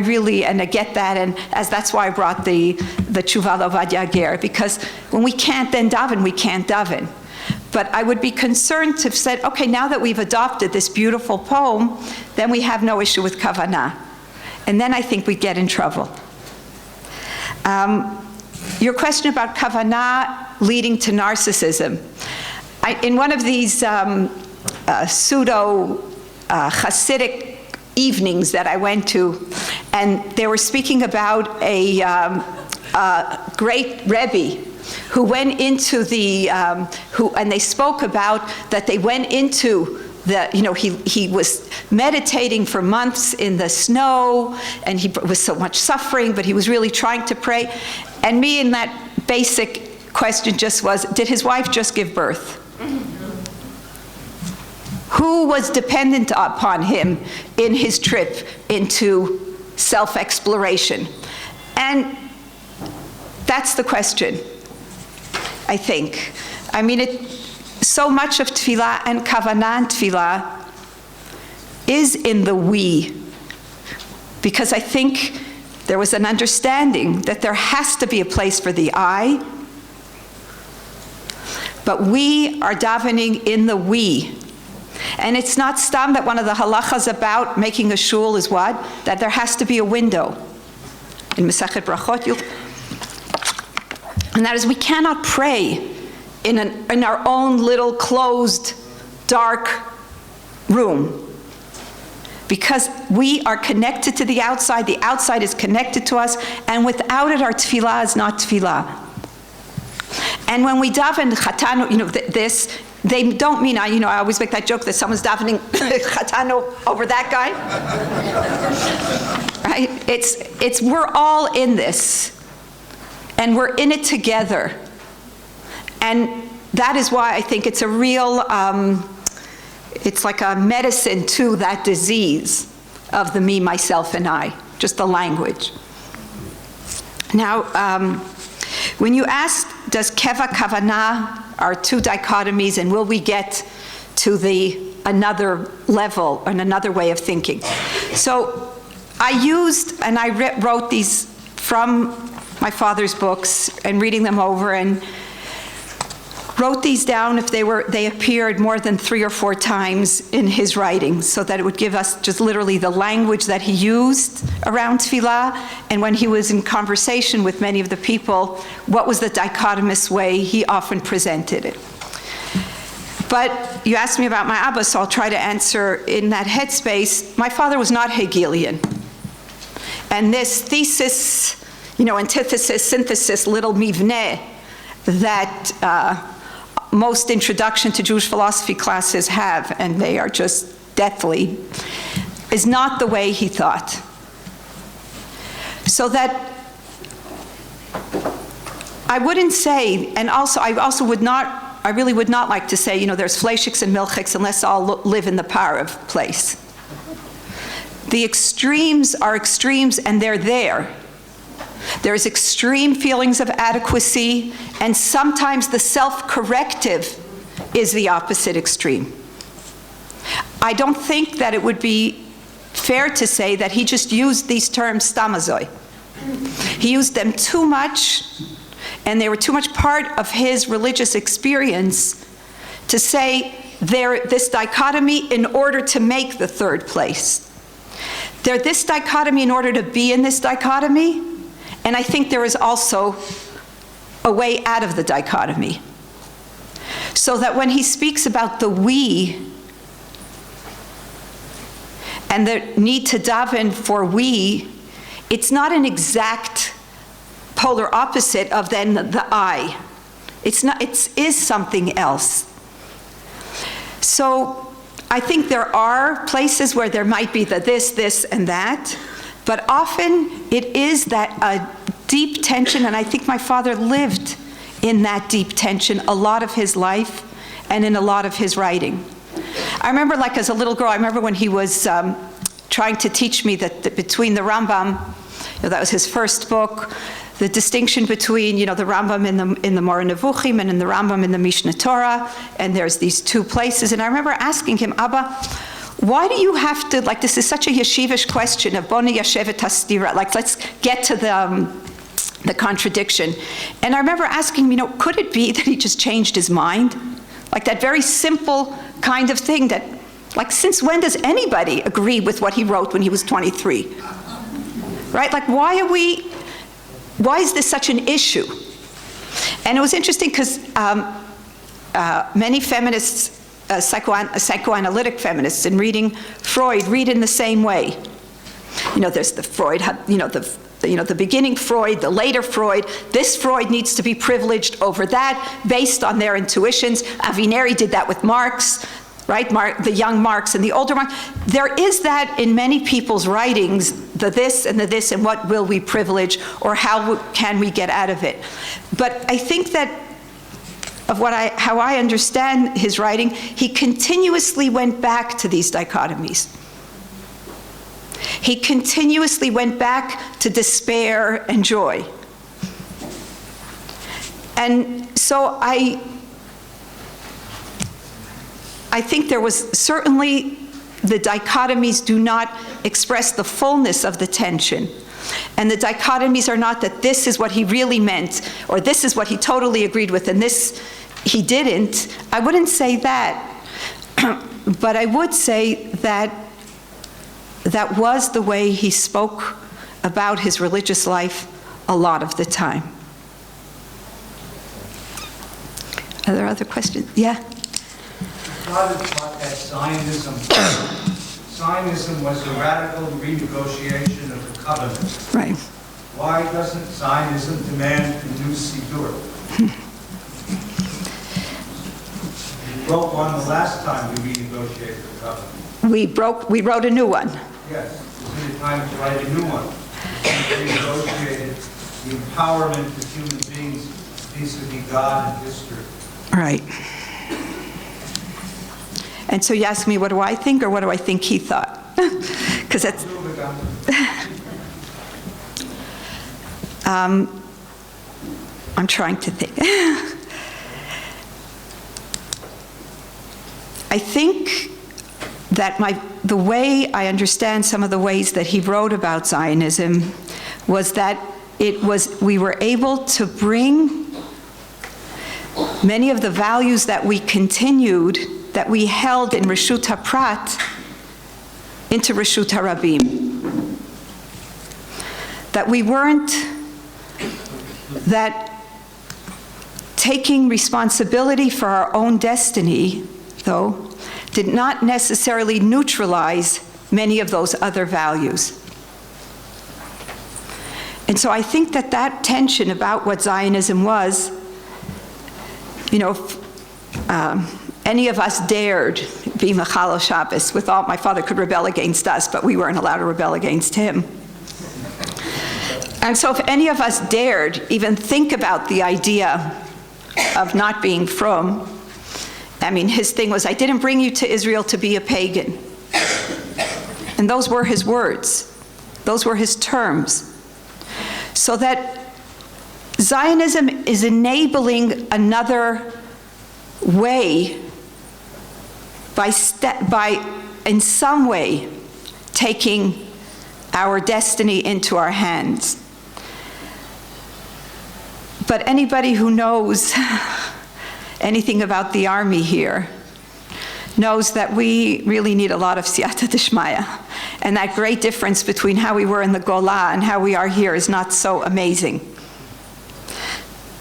get that, and that's why I brought the Tshuva L'Ovadia Ger, because when we can't then daven, we can't daven. But I would be concerned to have said, okay, now that we've adopted this beautiful poem, then we have no issue with kavanah. And then I think we get in trouble. Your question about kavanah leading to narcissism. In one of these pseudo Hasidic evenings that I went to, and they were speaking about a great Rebbe who went into and they spoke about that they went into he was meditating for months in the snow, and he was so much suffering, but he was really trying to pray. And me in that basic question just was, did his wife just give birth? Who was dependent upon him in his trip into self-exploration? And that's the question, I think. I mean, so much of tefillah and kavanah and tefillah is in the we, because I think there was an understanding that there has to be a place for the I, but we are davening in the we. And it's not stam that one of the halachas about making a shul is what? That there has to be a window. In Masechet Brachot, and that is, we cannot pray in our own little closed, dark room, because we are connected to the outside is connected to us, and without it, our tefillah is not tefillah. And when we daven chatanu, this, they don't mean, I always make that joke that someone's davening chatanu over that guy. Right? It's we're all in this, and we're in it together. And that is why I think it's a real, it's like a medicine to that disease of the me, myself, and I, just the language. Now, when you asked, does keva kavanah are two dichotomies, and will we get to another level and another way of thinking? So I used, and I wrote these from my father's books and reading them over, and wrote these down if they appeared more than 3 or 4 times in his writing, so that it would give us just literally the language that he used around tefillah, and when he was in conversation with many of the people, what was the dichotomous way he often presented it. But you asked me about my Abba, so I'll try to answer in that headspace. My father was not Hegelian. And this thesis, antithesis, synthesis, little mivneh, that most introduction to Jewish philosophy classes have, and they are just deathly, is not the way he thought. So that I wouldn't say, and also I really would not like to say, there's fleishiks and milchiks, and let's all live in the Parav place. The extremes are extremes, and they're there. There's extreme feelings of adequacy, and sometimes the self-corrective is the opposite extreme. I don't think that it would be fair to say that he just used these terms stamazoi. He used them too much and they were too much part of his religious experience to say they're this dichotomy in order to make the third place. They're this dichotomy in order to be in this dichotomy, and I think there is also a way out of the dichotomy. So that when he speaks about the we and the need to daven for we, it's not an exact polar opposite of then the I. It's not, it is something else. So I think there are places where there might be the this, and that, but often it is that a deep tension, and I think my father lived in that deep tension a lot of his life and in a lot of his writing. I remember, like as a little girl, I remember when he was trying to teach me that between the Rambam, that was his first book, the distinction between, the Rambam in the Moreh Nevuchim and in the Rambam in the Mishnah Torah, and there's these two places. And I remember asking him, Abba, why do you have to, like, this is such a yeshivish question of Bona Yashevet Hastira, like, let's get to the contradiction. And I remember asking him, could it be that he just changed his mind? Like that very simple kind of thing that, like, since when does anybody agree with what he wrote when he was 23? Right? Like, why is this such an issue? And it was interesting because many feminists, psychoanalytic feminists, in reading Freud, read in the same way. There's the Freud, the beginning Freud, the later Freud. This Freud needs to be privileged over that based on their intuitions. Avineri did that with Marx, right? The young Marx and the older Marx. There is that in many people's writings, the this and what will we privilege, or how can we get out of it. But I think that how I understand his writing, he continuously went back to these dichotomies. He continuously went back to despair and joy. And so I think there was certainly, the dichotomies do not express the fullness of the tension. And the dichotomies are not that this is what he really meant, or this is what he totally agreed with, and this he didn't. I wouldn't say that. But I would say that that was the way he spoke about his religious life a lot of the time. Are there other questions? Yeah? Father taught that Zionism was a radical renegotiation of the covenant. Right. Why doesn't Zionism demand a new Siddur? We broke one the last time we renegotiated the covenant. We wrote a new one. Yes, isn't it time to write a new one? We renegotiated the empowerment of human beings vis-a-vis God and history. Right. And so you ask me, what do I think, or what do I think he thought? Because that's... I'm trying to think. I think that the way I understand some of the ways that he wrote about Zionism was that we were able to bring many of the values that we continued, that we held in Reshut HaPrat, into Reshut HaRabim. That we weren't, that taking responsibility for our own destiny, though, did not necessarily neutralize many of those other values. And so I think that that tension about what Zionism was, if any of us dared be Mechalel Shabbos, my father could rebel against us, but we weren't allowed to rebel against him. And so if any of us dared even think about the idea of not being frum, his thing was, I didn't bring you to Israel to be a pagan. And those were his words. Those were his terms. So that Zionism is enabling another way by in some way taking our destiny into our hands. But anybody who knows anything about the army here knows that we really need a lot of siyata d'shmaya. And that great difference between how we were in the Gola and how we are here is not so amazing.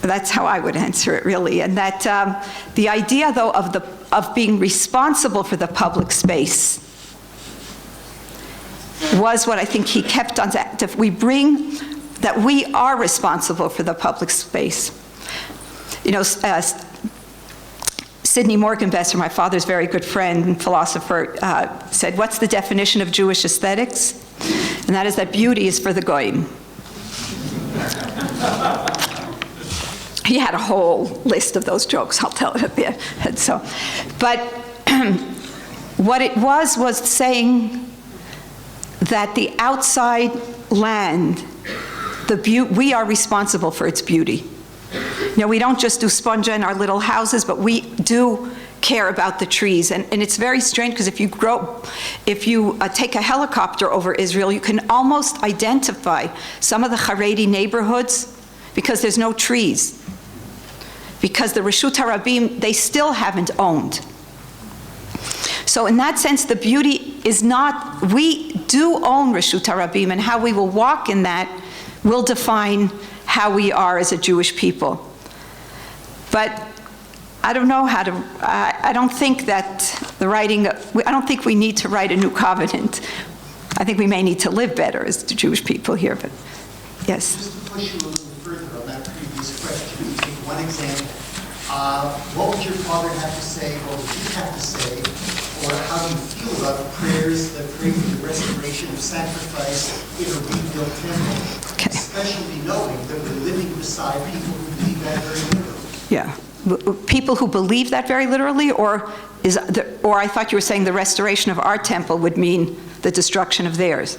That's how I would answer it, really. And that the idea, though, of being responsible for the public space was what I think he kept on. If we bring that we are responsible for the public space. You know, Sidney Morgenbesser, my father's very good friend and philosopher, said, what's the definition of Jewish aesthetics? And that is that beauty is for the goyim. He had a whole list of those jokes, I'll tell it a bit. And so, but what it was saying that the outside land, we are responsible for its beauty. You know, we don't just do sponja in our little houses, but we do care about the trees. And it's very strange because if you take a helicopter over Israel, you can almost identify some of the Haredi neighborhoods because there's no trees. Because the Reshut HaRabim, they still haven't owned. So in that sense, the beauty is not, we do own Reshut HaRabim, and how we will walk in that will define how we are as a Jewish people. But I don't know how to, I don't think that I don't think we need to write a new covenant. I think we may need to live better as the Jewish people here, but yes. Just to push you a little further on that previous question, you take one example. What would your father have to say, what would you have to say, or how do you feel about the prayers that pray for the restoration of sacrifice in a rebuilt temple, especially knowing that we're living beside people who believe that very literally? Yeah. People who believe that very literally, or I thought you were saying the restoration of our temple would mean the destruction of theirs.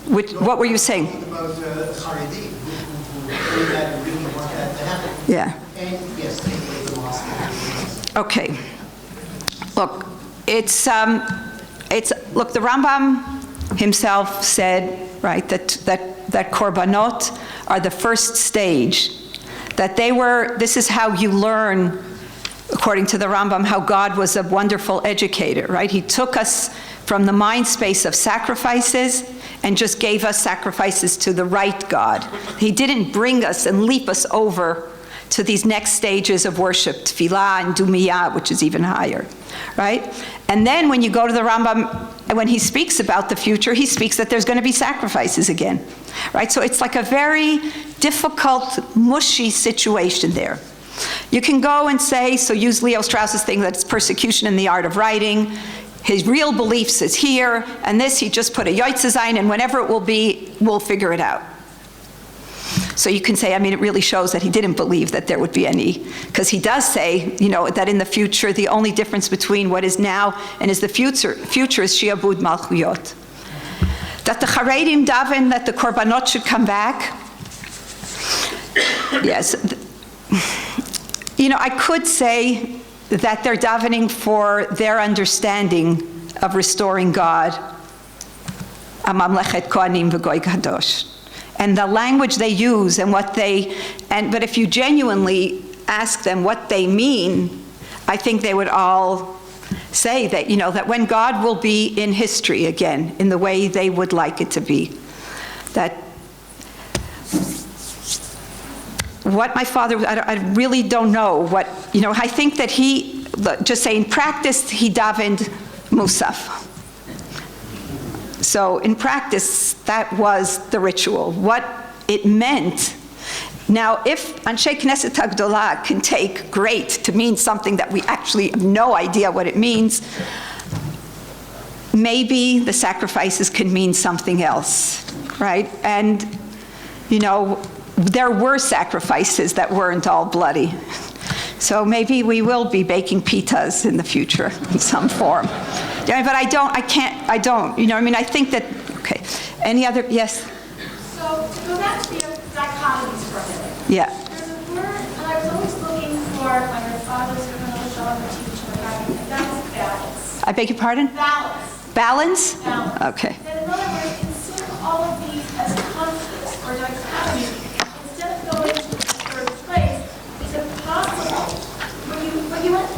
What were you saying? About Haredi, who pray that and really want that to happen. Yeah. And yes, take away the mosque. Okay. Look, look, the Rambam himself said, right, that korbanot are the first stage. That this is how you learn, according to the Rambam, how God was a wonderful educator, right? He took us from the mind space of sacrifices and just gave us sacrifices to the right God. He didn't bring us and leap us over to these next stages of worship, tefillah and dumiyah, which is even higher, right? And then when you go to the Rambam, when he speaks about the future, he speaks that there's going to be sacrifices again, right? So it's like a very difficult, mushy situation there. You can go and say, so use Leo Strauss's thing that it's persecution in the art of writing. His real beliefs is here, and this he just put a yotze zayin, and whenever it will be, we'll figure it out. So you can say, I mean, it really shows that he didn't believe that there would be any, because he does say, you know, that in the future, the only difference between what is now and is the future is shiabud malchuyot. That the Haredim daven that the korbanot should come back. Yes. You know, I could say that they're davening for their understanding of restoring God. Amamlechet kohanim v'goy kadosh. And the language they use and but if you genuinely ask them what they mean, I think they would all say that, you know, that when God will be in history again, in the way they would like it to be, that what my father, I really don't know what, you know, I think that he, just say in practice, he davened Musaf. So in practice, that was the ritual. What it meant. Now, if Anshe Knesset HaGdolah can take great to mean something that we actually have no idea what it means, maybe the sacrifices can mean something else, right? And, you know, there were sacrifices that weren't all bloody. So maybe we will be baking pitas in the future in some form. Yeah, but I don't, you know, I mean, I think that, okay. Any other, yes? So to go back to the dichotomies for a minute. Yeah. There's a word, and I was always looking for on your father's criminal Shalom teaching, and that was balance. I beg your pardon? Balance. Balance? Balance. Okay. And in other words, consider all of these as conflicts or dichotomies instead of going to the third place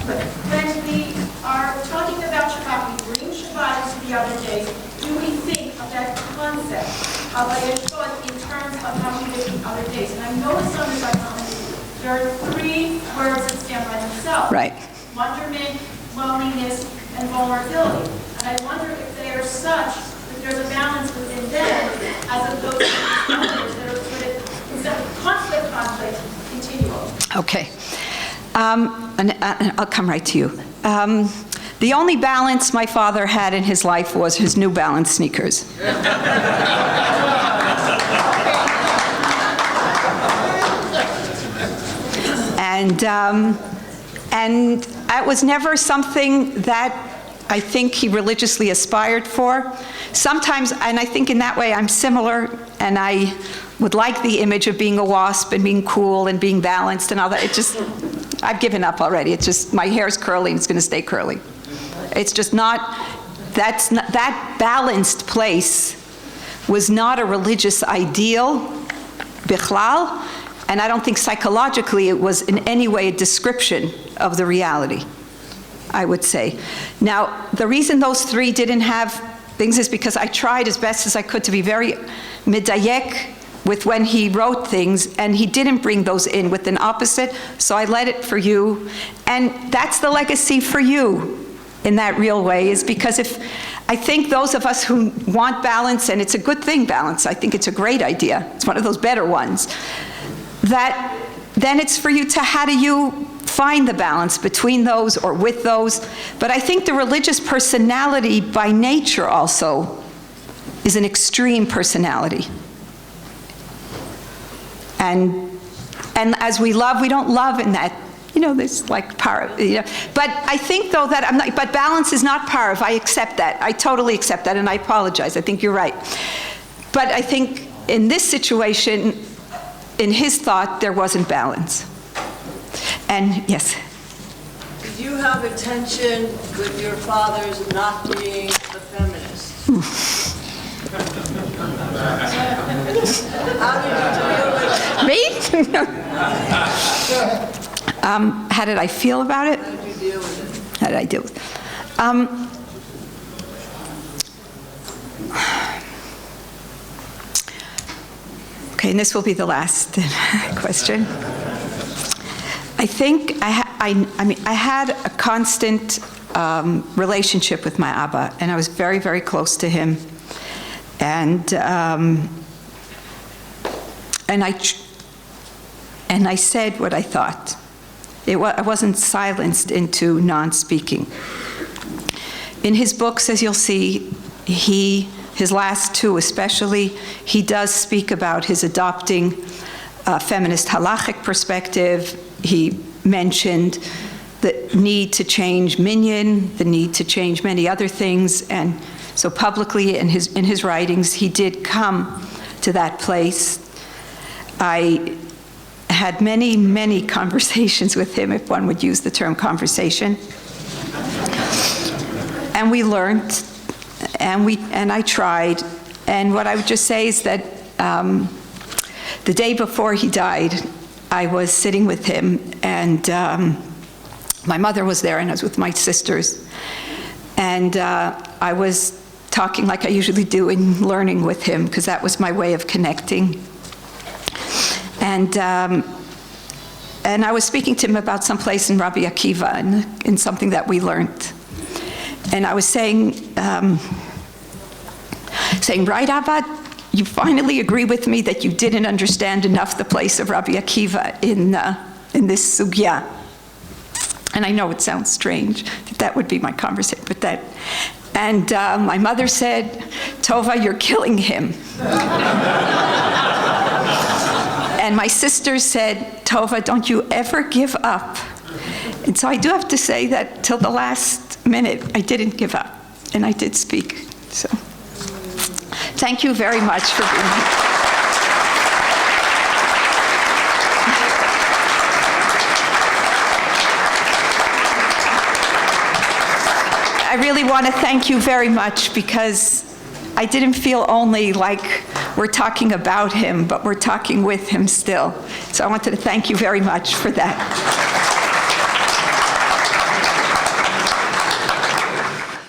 when we are talking about Shabbat, we bring Shabbat into the other days, do we think of that concept of Yeshua in terms of how we live the other days? And I know in some respects, there are three words that stand by themselves. Right. Wonderment, loneliness, and vulnerability. And I wonder if they are such that there's a balance within them as opposed to the others that are sort of, instead of conflict, continual. Okay. And I'll come right to you. The only balance my father had in his life was his New Balance sneakers. And that was never something that I think he religiously aspired for. Sometimes, and I think in that way I'm similar, and I would like the image of being a wasp and being cool and being balanced and all that. It just, I've given up already. It's just, my hair's curly and it's going to stay curly. It's just not, that balanced place was not a religious ideal, bichlal, and I don't think psychologically it was in any way a description of the reality, I would say. Now, the reason those three didn't have things is because I tried as best as I could to be very midayek with when he wrote things, and he didn't bring those in with an opposite, so I let it for you. And that's the legacy for you in that real way, is because if, I think those of us who want balance, and it's a good thing, balance, I think it's a great idea, it's one of those better ones, that then it's for you to, how do you find the balance between those or with those? But I think the religious personality by nature also is an extreme personality. And as we love, we don't love in that, you know, there's like power, you know. But I think though that I'm not, but balance is not parav. I accept that. I totally accept that, and I apologize. I think you're right. But I think in this situation, in his thought, there wasn't balance. And yes? Did you have a tension with your father's not being a feminist? How did you deal with it? Me? How did I feel about it? How did you deal with it? How did I deal with it? Okay, and this will be the last question. I think I had a constant relationship with my Abba, and I was very, very close to him. And I said what I thought. I wasn't silenced into non-speaking. In his books, as you'll see, his last two especially, he does speak about his adopting a feminist halachic perspective. He mentioned the need to change minyan, the need to change many other things, and so publicly in his writings, he did come to that place. I had many, many conversations with him, if one would use the term conversation. And we learned, and I tried. And what I would just say is that the day before he died, I was sitting with him, and my mother was there, and I was with my sisters. And I was talking like I usually do in learning with him, because that was my way of connecting. And I was speaking to him about some place in Rabbi Akiva, and in something that we learned. And I was saying, right, Abba, you finally agree with me that you didn't understand enough the place of Rabbi Akiva in this sugya. And I know it sounds strange that would be my conversation, but that. And my mother said, Tova, you're killing him. And my sister said, Tova, don't you ever give up. And so I do have to say that till the last minute, I didn't give up, and I did speak. So thank you very much for being here. I really want to thank you very much, because I didn't feel only like we're talking about him, but we're talking with him still. So I wanted to thank you very much for that.